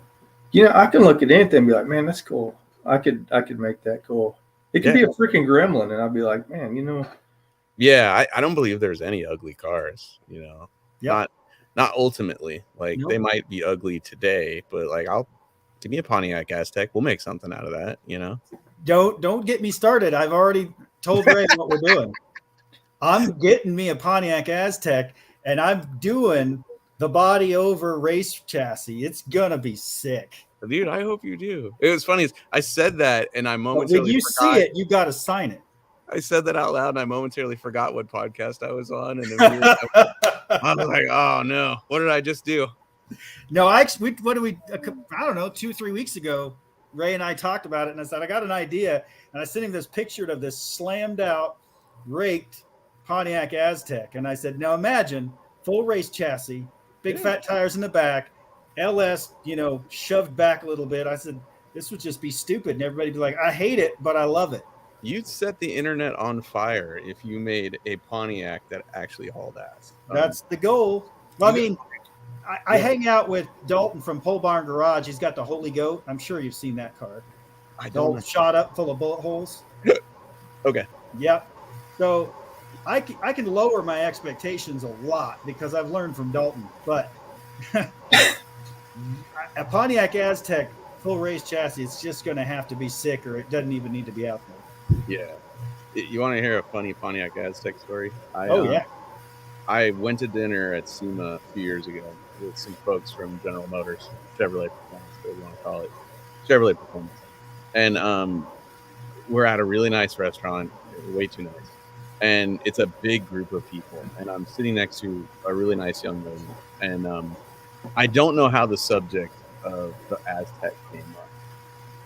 I can look at anything and be like, man, that's cool. I could make that cool. It could be a freaking gremlin, and I'd be like, man, Yeah, I don't believe there's any ugly cars, you know. Yep. Not ultimately. Like Nope. they might be ugly today, but like give me a Pontiac Aztek. We'll make something out of that, you know. Don't get me started. I've already told Ray what we're doing. I'm getting me a Pontiac Aztek, and I'm doing the body over race chassis. It's gonna be sick. Dude, I hope you do. It was funny. I said that, and I But momentarily when you forgot. see it, you got to sign it. I said that out loud, and I momentarily forgot what podcast I was on, and immediately I was like, "Oh no, what did I just do?" No, I don't know, 2-3 weeks ago, Ray and I talked about it, and I said I got an idea, and I sent him this picture of this slammed out, raked Pontiac Aztek, and I said, now imagine full race chassis, big fat tires in the back, LS, shoved back a little bit. I said this would just be stupid, and everybody'd be like, I hate it, but I love it. You'd set the internet on fire if you made a Pontiac that actually hauled ass. That's the goal. Well, I mean, I hang out with Dalton from Pole Barn Garage. He's got the Holy Goat. I'm sure you've seen that car. I The whole don't. shot up full of bullet holes. Okay. Yep. So I can lower my expectations a lot because I've learned from Dalton. But a Pontiac Aztek full race chassis, it's just going to have to be sick, or it doesn't even need to be out there. Yeah. You want to hear a funny Pontiac Aztek story? Yeah. I went to dinner at SEMA a few years ago with some folks from General Motors, Chevrolet Performance, what you want to call it, Chevrolet Performance. And we're at a really nice restaurant, way too nice. And it's a big group of people. And I'm sitting next to a really nice young lady. And I don't know how the subject of the Aztek came up.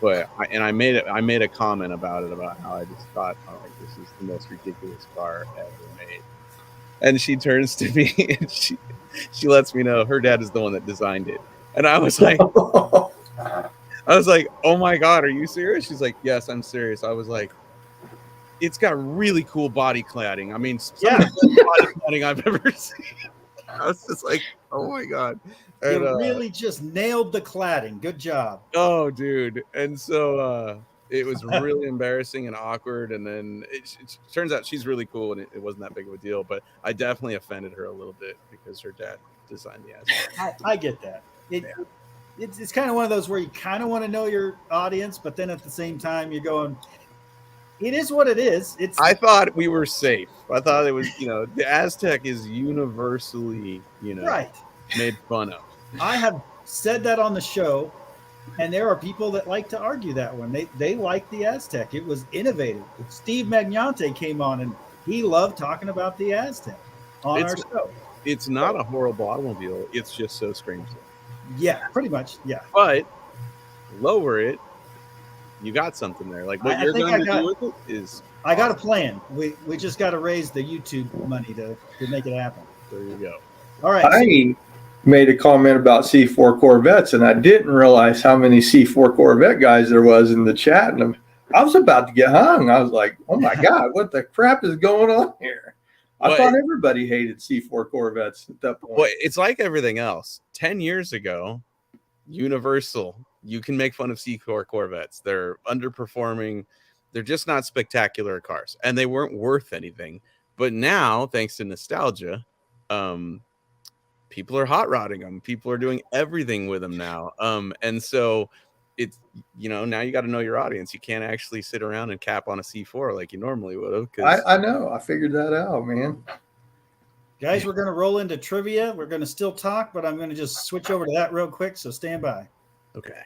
But I made a comment about it, about how I just thought, this is the most ridiculous car ever made. And she turns to me and she lets me know her dad is the one that designed it. And I was like, oh my God, are you serious? She's like, yes, I'm serious. I was like, it's got really cool body cladding. I mean, some of the best body cladding I've ever seen. I was just like, oh my God. And, you really just nailed the cladding. Good job. Oh, dude. And so it was really embarrassing and awkward. And then it turns out she's really cool and it wasn't that big of a deal. But I definitely offended her a little bit because her dad designed the Aztek. I get that. It's kind of one of those where you kind of want to know your audience, but then at the same time you're going, it is what it is. I thought we were safe. I thought it was, the Aztek is universally, right, made fun of. I have said that on the show, and there are people that like to argue that one. They like the Aztek. It was innovative. Steve Magnante came on, and he loved talking about the Aztek on our show. It's not a horrible automobile. It's just so strange. Yeah, pretty much. Yeah. But lower it, you got something there. Like what you're going to do with it is. I got a plan. We just got to raise the YouTube money to make it happen. There you go. All right. I made a comment about C4 Corvettes, and I didn't realize how many C4 Corvette guys there was in the chat. And I was about to get hung. I was like, oh my God, what the crap is going on here? I thought everybody hated C4 Corvettes at that point. Well, it's like everything else. 10 years ago, Universal, you can make fun of C4 Corvettes. They're underperforming. They're just not spectacular cars, and they weren't worth anything. But now, thanks to nostalgia, people are hot rodding them. People are doing everything with them now. And so it's, now you got to know your audience. You can't actually sit around and cap on a C4 like you normally would have. I know. I figured that out, man. Guys, we're going to roll into trivia. We're going to still talk, but I'm going to just switch over to that real quick. So stand by. Okay.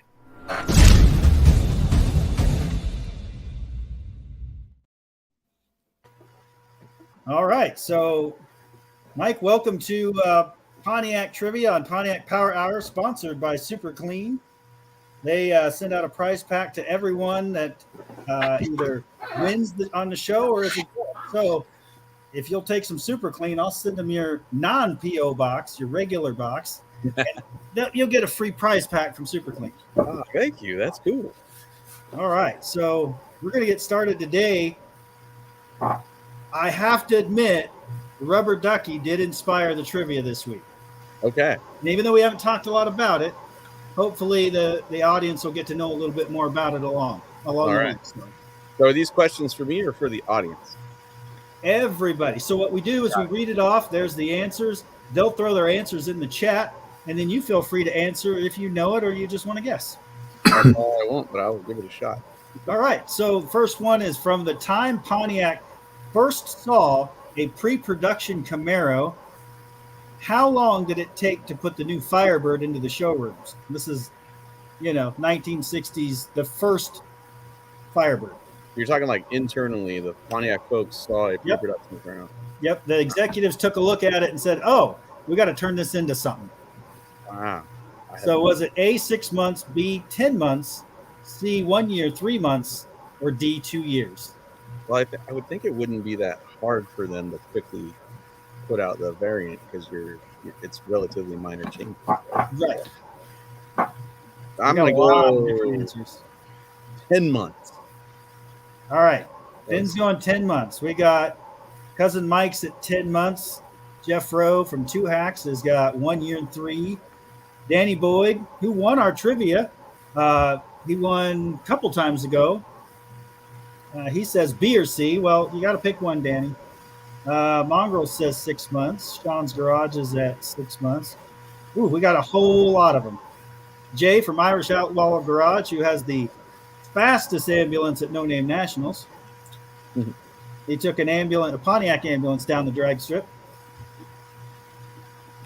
All right. So, Mike, welcome to Pontiac Trivia on Pontiac Power Hour, sponsored by Super Clean. They send out a prize pack to everyone that either wins on the show or is a gift. So if you'll take some Super Clean, I'll send them your non-PO box, your regular box, You'll get a free prize pack from Super Clean. Oh, thank you. That's cool. All right, so we're going to get started today. I have to admit, the Rubber Ducky did inspire the trivia this week. Okay. And even though we haven't talked a lot about it, hopefully the audience will get to know a little bit more about it along All the right. way. So are these questions for me or for the audience? Everybody. So what we do is we read it off. There's the answers. They'll throw their answers in the chat, and then you feel free to answer if you know it or you just want to guess. I won't, but I'll give it a shot. All right. So first one is from the time Pontiac first saw a pre-production Camaro. How long did it take to put the new Firebird into the showrooms? This is, 1960s, the first Firebird. You're talking like internally, the Pontiac folks saw a pre-production Camaro. Yep. The executives took a look at it and said, oh, we got to turn this into something. Wow. So was it A, 6 months, B, 10 months, C, 1 year, 3 months, or D, 2 years? Well, I would think it wouldn't be that hard for them to quickly put out the variant because it's relatively minor change. Right. I'm We got going a lot of to different go answers. 10 months. All right. Ben's going 10 months. We got Cousin Mike's at 10 months. Jeff Rowe from Two Hacks has got 1 year and 3. Danny Boyd, who won our trivia, he won a couple times ago. He says B or C. Well, you got to pick one, Danny. Mongrel says 6 months. Sean's Garage is at 6 months. Ooh, we got a whole lot of them. Jay from Irish Outlaw Garage, who has the fastest ambulance at No Name Nationals. Mhm. He took a Pontiac ambulance down the drag strip.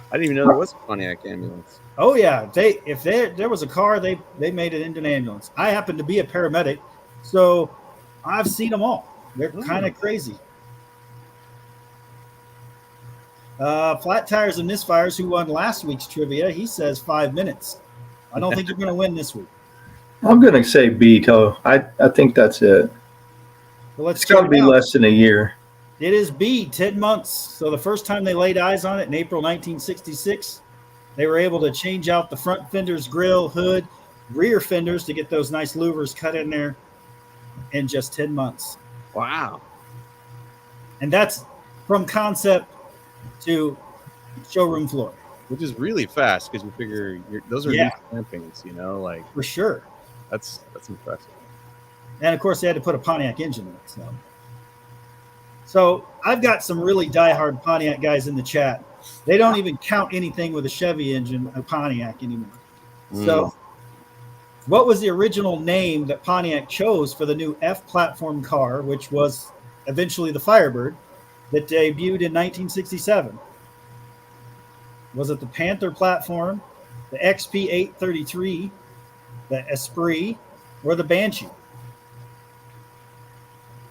I didn't even know there was a Pontiac ambulance. Oh yeah, if there was a car, they made it into an ambulance. I happen to be a paramedic, so I've seen them all. They're kind of crazy. Flat Tires and Misfires, who won last week's trivia, he says 5 minutes. I don't think you're going to win this week. I'm going to say B, Toe. I think that's it. But let's It's got to be less than a year. It is B, 10 months. So the first time they laid eyes on it in April 1966, they were able to change out the front fenders, grill, hood, rear fenders to get those nice louvers cut in there in just 10 months. Wow. And that's from concept to showroom floor. Which is really fast because you figure those are new stampings, like For sure. that's impressive. And of course, they had to put a Pontiac engine in it. So I've got some really diehard Pontiac guys in the chat. They don't even count anything with a Chevy engine, a Pontiac anymore. So what was the original name that Pontiac chose for the new F platform car, which was eventually the Firebird that debuted in 1967? Was it the Panther platform, the XP 833, the Esprit, or the Banshee?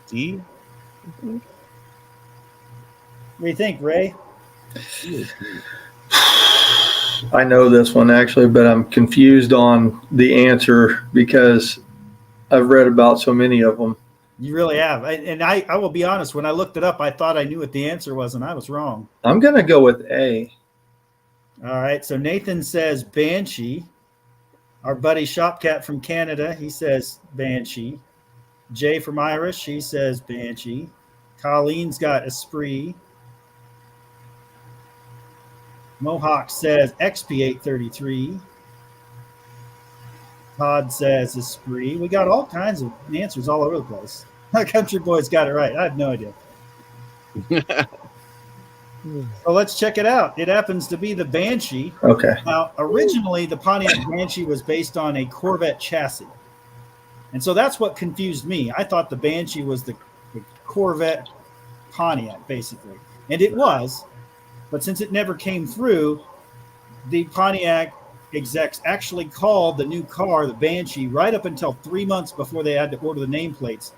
D? What do you think, Ray? I know this one actually, but I'm confused on the answer because I've read about so many of them. You really have. I will be honest, when I looked it up, I thought I knew what the answer was, and I was wrong. I'm going to go with A. All right, so Nathan says Banshee. Our buddy Shopcat from Canada, he says Banshee. Jay from Irish, he says Banshee. Colleen's got Esprit. Mohawk says XP833. Todd says Esprit. We got all kinds of answers all over the place. Country Boy's got it right. I have no idea. So let's check it out. It happens to be the Banshee. Okay. Now, originally, the Pontiac Banshee was based on a Corvette chassis. And so that's what confused me. I thought the Banshee was the Corvette Pontiac, basically. And it was. But since it never came through, the Pontiac execs actually called the new car the Banshee right up until 3 months before they had to order the nameplates.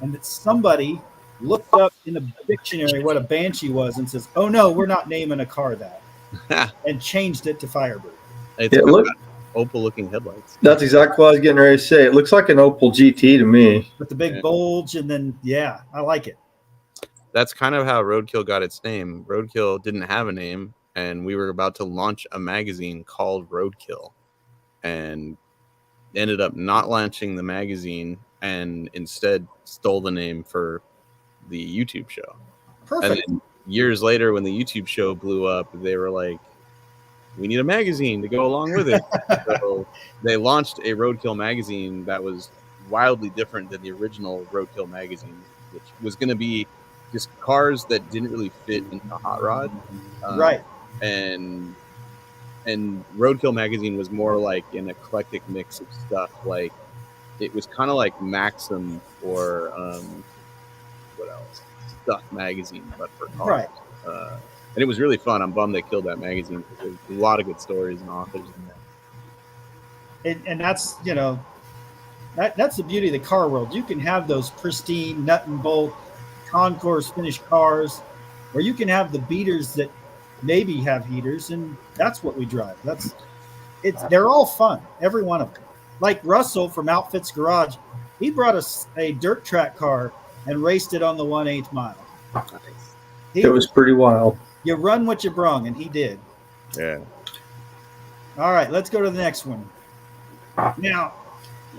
And that somebody looked up in the dictionary what a Banshee was and says, oh, no, we're not naming a car that. And changed it to Firebird. It's Opal-looking headlights. That's exactly what I was getting ready to say. It looks like an Opal GT to me. With the big bulge, and then, I like it. That's kind of how Roadkill got its name. Roadkill didn't have a name, and we were about to launch a magazine called Roadkill, and ended up not launching the magazine and instead stole the name for the YouTube show. Perfect. And then years later, when the YouTube show blew up, they were like, we need a magazine to go along with it. So they launched a Roadkill magazine that was wildly different than the original Roadkill magazine, which was going to be just cars that didn't really fit into Hot Rod. Right. And Roadkill magazine was more like an eclectic mix of stuff. Like it was kind of like Maxim or what else? Stuff magazine, but for cars. Right. And it was really fun. I'm bummed they killed that magazine because there's a lot of good stories and authors in there. And that's, you know, that's the beauty of the car world. You can have those pristine nut and bolt concourse finished cars, or you can have the beaters that maybe have heaters, and that's what we drive. They're all fun, every one of them. Like Russell from Outfits Garage, he brought us a dirt track car and raced it on the 1/8 mile. It was pretty wild. You run what you brung, and he did. Yeah. All right, let's go to the next one. Now,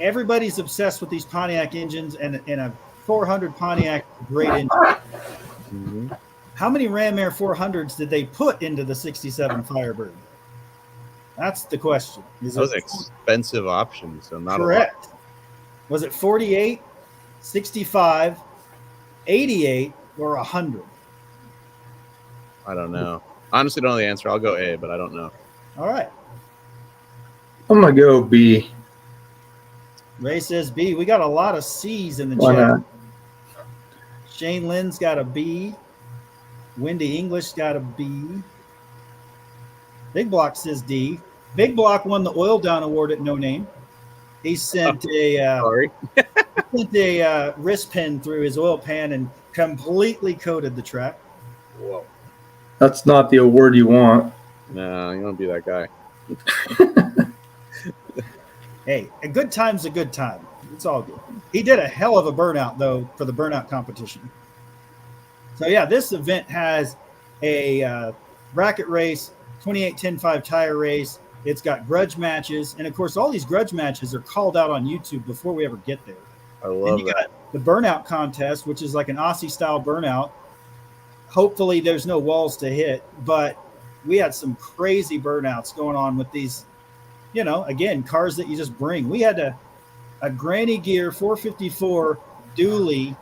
everybody's obsessed with these Pontiac engines, and a 400 Pontiac, great engine. Mm-hmm. How many Ram Air 400s did they put into the 67 Firebird? That's the question. Those expensive options, so not correct. A lot. Was it 48, 65, 88, or 100? I don't know. Honestly, don't know the answer. I'll go A, but I don't know. All right. I'm gonna go B. Ray says B. We got a lot of C's in the Why chat. not? Shane Lynn's got a B. Wendy English got a B. Big Block says D. Big Block won the Oil Down Award at No Name. He sent Sorry. wrist pen through his oil pan and completely coated the track. Whoa. That's not the award you want. No, you don't be that guy. Hey, a good time's a good time. It's all good. He did a hell of a burnout, though, for the burnout competition. So, yeah, this event has a bracket race, 28-10-5 tire race. It's got grudge matches. And, of course, all these grudge matches are called out on YouTube before we ever get there. I love that. Got the burnout contest, which is like an Aussie-style burnout. Hopefully there's no walls to hit, but we had some crazy burnouts going on with these, you know, again, cars that you just bring. We had a Granny Gear 454 dually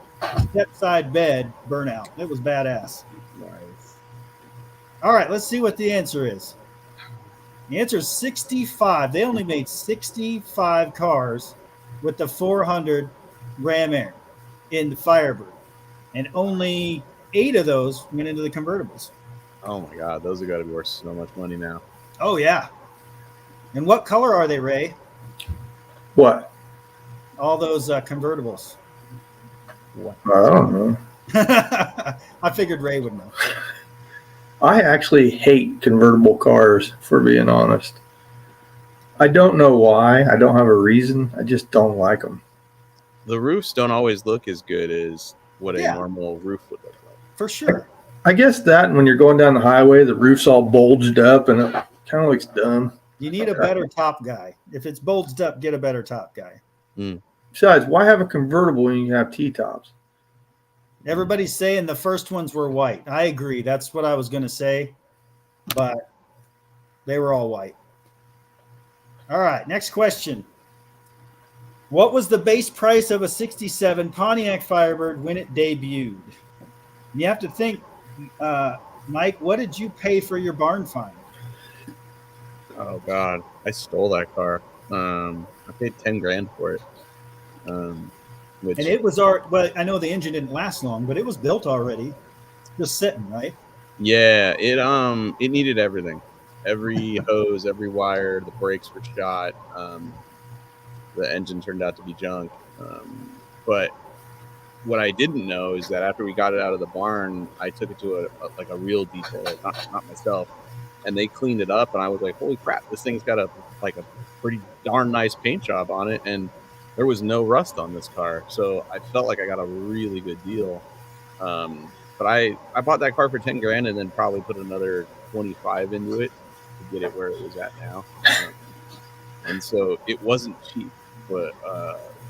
step-side bed burnout. It was badass. Nice. All right, let's see what the answer is. The answer is 65. They only made 65 cars with the 400 Ram Air in the Firebird, and only 8 of those went into the convertibles. Oh my God, those have got to be worth so much money now. Oh yeah. And what color are they, Ray? What? All those convertibles. What? I don't know. I figured Ray would know. I actually hate convertible cars, for being honest. I don't know why. I don't have a reason. I just don't like them. The roofs don't always look as good as what a normal roof would look like. For sure. I guess that when you're going down the highway, the roof's all bulged up and it kind of looks dumb. You need a better top guy. If it's bulged up, get a better top guy. Mm. Besides, why have a convertible when you have T-tops? Everybody's saying the first ones were white. I agree. That's what I was going to say, but they were all white. All right, next question. What was the base price of a 67 Pontiac Firebird when it debuted? You have to think, Mike, what did you pay for your barn find? Oh God, I stole that car. I paid $10,000 for it. Which, And it was well, I know the engine didn't last long, but it was built already, just sitting, right? yeah, it needed everything, every hose, every wire. The brakes were shot. The engine turned out to be junk. But what I didn't know is that after we got it out of the barn, I took it to a real detailer, not myself, and they cleaned it up. And I was like, "Holy crap! This thing's got a pretty darn nice paint job on it." And there was no rust on this car, so I felt like I got a really good deal. But I bought that car for $10,000 and then probably put another 25 into it to get it where it was at now. And so it wasn't cheap. But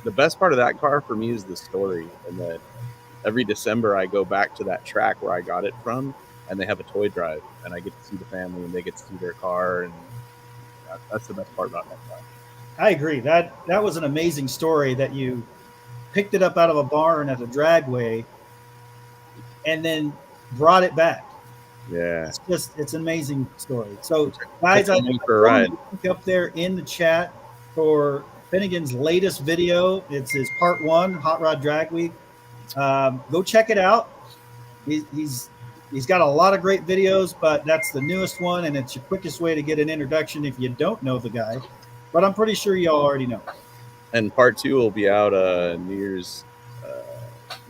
the best part of that car for me is the story, and that every December I go back to that track where I got it from, and they have a toy drive, and I get to see the family, and they get to see their car, and that's the best part about that car. I agree. That was an amazing story, that you picked it up out of a barn at a dragway and then brought it back. Yeah. It's an amazing story. So guys, I for a ride. Link up there in the chat for Finnegan's latest video. It's his part 1, Hot Rod Drag Week. Go check it out. He's got a lot of great videos, but that's the newest one, and it's your quickest way to get an introduction if you don't know the guy. But I'm pretty sure y'all already know. And part 2 will be out New Year's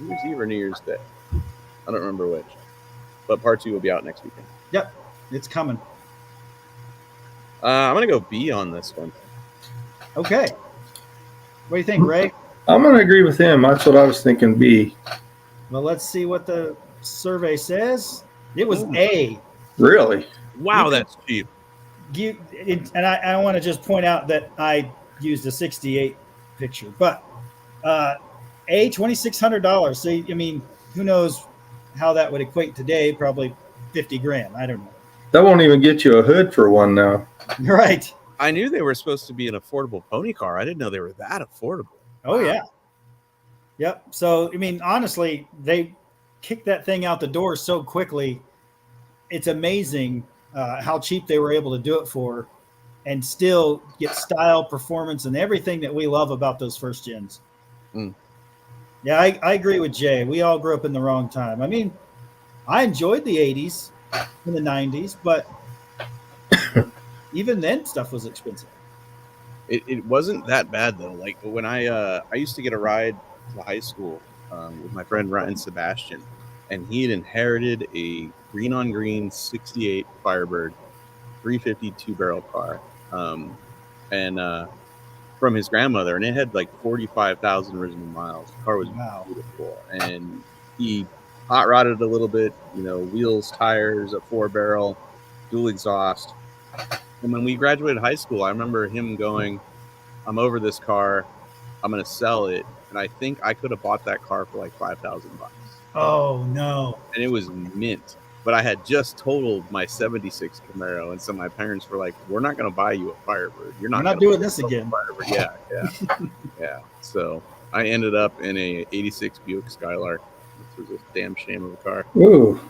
Eve or New Year's Day. I don't remember which. But part 2 will be out next weekend. Yep, it's coming. I'm going to go B on this one. Okay. What do you think, Ray? I'm going to agree with him. That's what I was thinking, B. Well, let's see what the survey says. It was A. Really? Wow, that's cheap. And I want to just point out that I used a 68 picture, but A, $2,600. So, I mean, who knows how that would equate today? Probably 50 grand. I don't know. That won't even get you a hood for one now. Right. I knew they were supposed to be an affordable pony car. I didn't know they were that affordable. Oh, yeah. Yep. So, I mean, honestly, they kicked that thing out the door so quickly. It's amazing how cheap they were able to do it for, and still get style, performance, and everything that we love about those first gens. Yeah, I agree with Jay. We all grew up in the wrong time. I mean, I enjoyed the 80s and the 90s, but even then stuff was expensive. It wasn't that bad, though. Like, when I used to get a ride to high school with my friend Ryan Sebastian, and he had inherited a green-on-green 68 Firebird 350 two-barrel car from his grandmother, and it had like 45,000 original miles. The car was beautiful, and he hot rodded a little bit, wheels, tires, a 4-barrel, dual exhaust. And when we graduated high school, I remember him going, "I'm over this car. I'm going to sell it." And I think I could have bought that car for like $5,000. Oh no! And it was mint. But I had just totaled my 76 Camaro, and so my parents were like, "We're not going to buy you a Firebird. You're not doing this again." Firebird. Yeah. Yeah. So I ended up in a 86 Buick Skylark, which was a damn shame of a car. Ooh,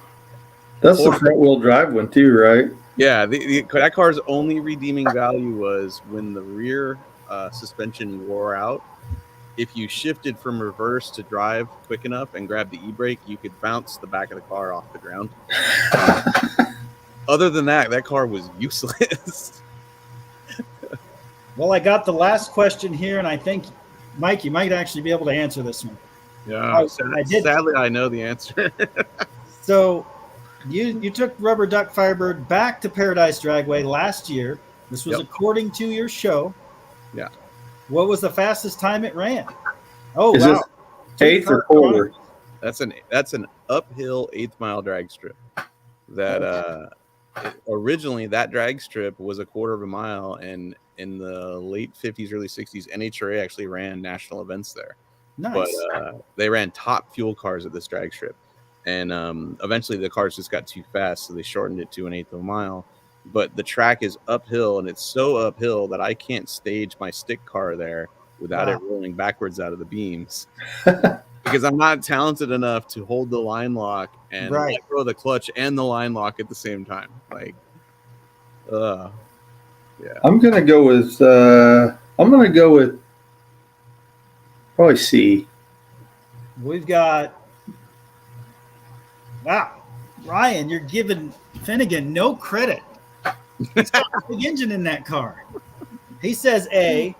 that's the front-wheel drive one too, right? Yeah, that car's only redeeming value was when the rear suspension wore out. If you shifted from reverse to drive quick enough and grabbed the e-brake, you could bounce the back of the car off the ground. Other than that, that car was useless. Well, I got the last question here, and I think, Mike, you might actually be able to answer this one. Yeah, sadly, I know the answer. So you took Rubber Duck Firebird back to Paradise Dragway last year. This was according to your show. Yeah. What was the fastest time it ran? Oh, Is wow. this 8th or quarter? That's an uphill 8th mile drag strip. That originally that drag strip was a quarter of a mile, and in the late 50s, early 60s, NHRA actually ran national events there. Nice. But they ran top fuel cars at this drag strip, and eventually the cars just got too fast, so they shortened it to an 1/8 of a mile. But the track is uphill, and it's so uphill that I can't stage my stick car there without it rolling backwards out of the beams. Because I'm not talented enough to hold the line lock and let go of the clutch and the line lock at the same time. Like, yeah. I'm gonna go with probably C. We've got Ryan, you're giving Finnegan no credit. He's got a big engine in that car. He says A.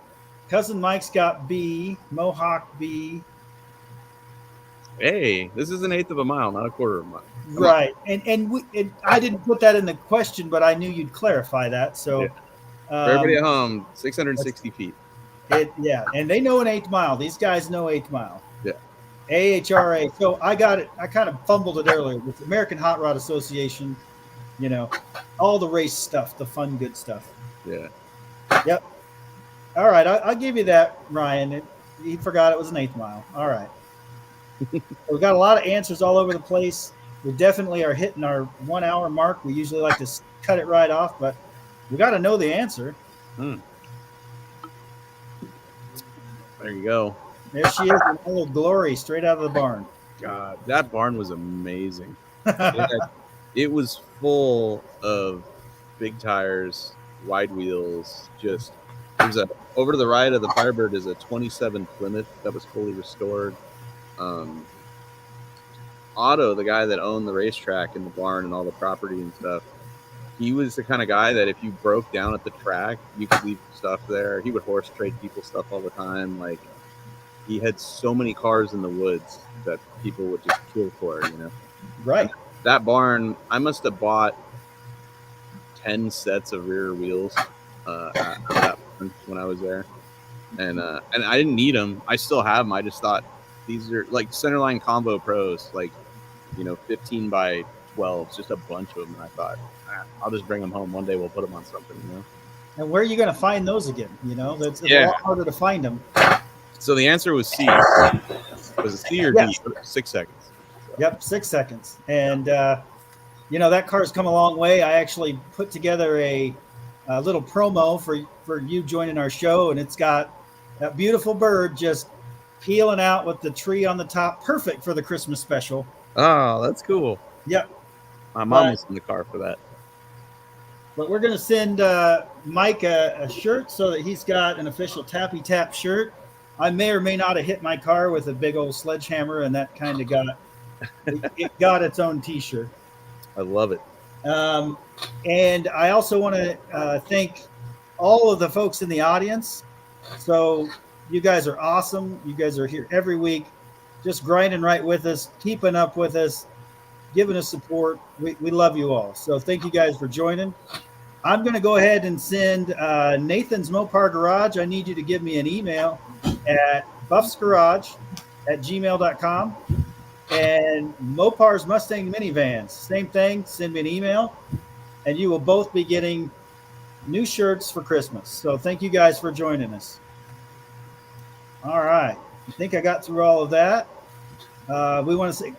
Cousin Mike's got B. Mohawk B. Hey, this is an 1/8 of a mile, not a quarter of a mile. Right. And I didn't put that in the question, but I knew you'd clarify that. So for everybody at home, 660 feet. And they know an 1/8 mile. These guys know 1/8 mile. Yeah. AHRA. So I got it. I kind of fumbled it earlier with the American Hot Rod Association. you know, all the race stuff, the fun, good stuff. Yeah. Yep. All right, I'll give you that, Ryan. He forgot it was an eighth mile. All right. We've got a lot of answers all over the place. We definitely are hitting our 1 hour mark. We usually like to cut it right off, but we got to know the answer. There you go. There she is, in all her glory, straight out of the barn. God, that barn was amazing. It was full of big tires, wide wheels. Just there's a over to the right of the Firebird is a 27 Plymouth that was fully restored. Otto, the guy that owned the racetrack and the barn and all the property and stuff, he was the kind of guy that if you broke down at the track, you could leave stuff there. He would horse trade people stuff all the time. Like, he had so many cars in the woods that people would just kill for, you know? Right. That barn, I must have bought 10 sets of rear wheels at that barn when I was there. And I didn't need them. I still have them. I just thought these are like centerline combo pros, like, you know, 15 by 12, just a bunch of them. And I thought, I'll just bring them home. One day we'll put them on something, you know? And where are you going to find those again? You know, it's a lot harder to find them. So the answer was C. Was it C or D? 6 seconds. So. Yep, 6 seconds. And, you know, that car's come a long way. I actually put together a little promo for you joining our show, and it's got that beautiful bird just peeling out with the tree on the top. Perfect for the Christmas special. Oh, that's cool. Yep. My mom was in the car for that. But we're going to send Mike a shirt so that he's got an official Tappy Tap shirt. I may or may not have hit my car with a big old sledgehammer, and that kind of it got its own T-shirt. I love it. And I also want to thank all of the folks in the audience. So you guys are awesome. You guys are here every week, just grinding right with us, keeping up with us, giving us support. We love you all. So thank you guys for joining. I'm going to go ahead and send Nathan's Mopar Garage. I need you to give me an email at buffsgarage@gmail.com. And Mopar's Mustang Minivans, same thing. Send me an email, and you will both be getting new shirts for Christmas. So thank you guys for joining us. All right. I think I got through all of that. We want to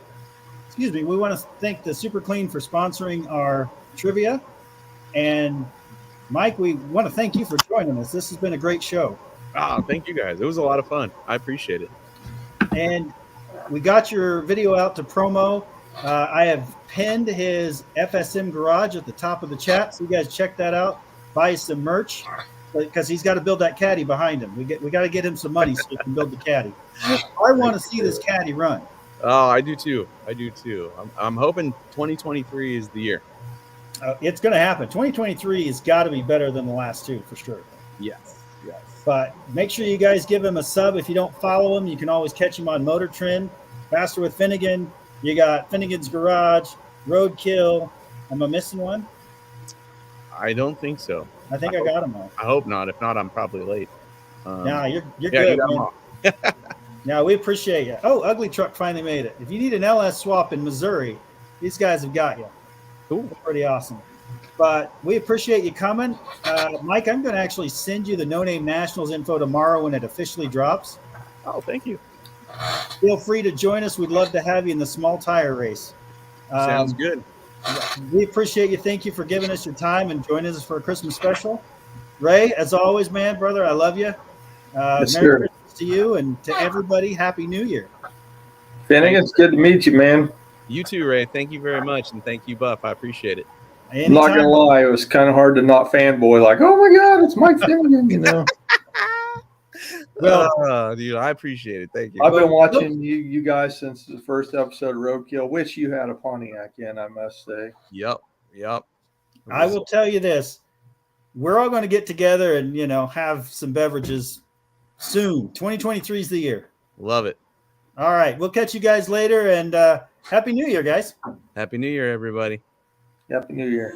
thank the Super Clean for sponsoring our trivia. And Mike, we want to thank you for joining us. This has been a great show. Oh, thank you guys. It was a lot of fun. I appreciate it. And we got your video out to promo. I have pinned his FSM Garage at the top of the chat, so you guys check that out. Buy some merch, because he's got to build that caddy behind him. We got to get him some money so he can build the caddy. I want to see this caddy run. Oh, I do too. I'm hoping 2023 is the year. It's going to happen. 2023 has got to be better than the last two for sure. Yes. But make sure you guys give him a sub. If you don't follow him, you can always catch him on Motor Trend. Faster with Finnegan. You got Finnegan's Garage, Roadkill. Am I missing one? I don't think so. I think I got them all. I hope not. If not, I'm probably late. Nah, you're good, man. Now, we appreciate you. Oh, Ugly Truck finally made it. If you need an LS swap in Missouri, these guys have got you. Cool. Pretty awesome. But we appreciate you coming. Mike, I'm going to actually send you the No Name Nationals info tomorrow when it officially drops. Oh, thank you. Feel free to join us. We'd love to have you in the small tire race. Sounds good. We appreciate you. Thank you for giving us your time and joining us for a Christmas special. Ray, as always, man, brother, I love you. Yes, Merry Christmas to you and to everybody. Happy New Year. Finnegan, it's good to meet you, man. You too, Ray. Thank you very much, and thank you, Buff. I appreciate it. I'm not gonna lie, it was kind of hard to not fanboy. Like, oh my God, it's Mike Finnegan, you know. Well, dude, I appreciate it. Thank you. I've been watching you guys since the first episode of Roadkill. Wish you had a Pontiac in, I must say. Yep. I will tell you this: we're all going to get together and have some beverages soon. 2023 is the year. Love it. All right, we'll catch you guys later, and Happy New Year, guys. Happy New Year, everybody. Happy New Year.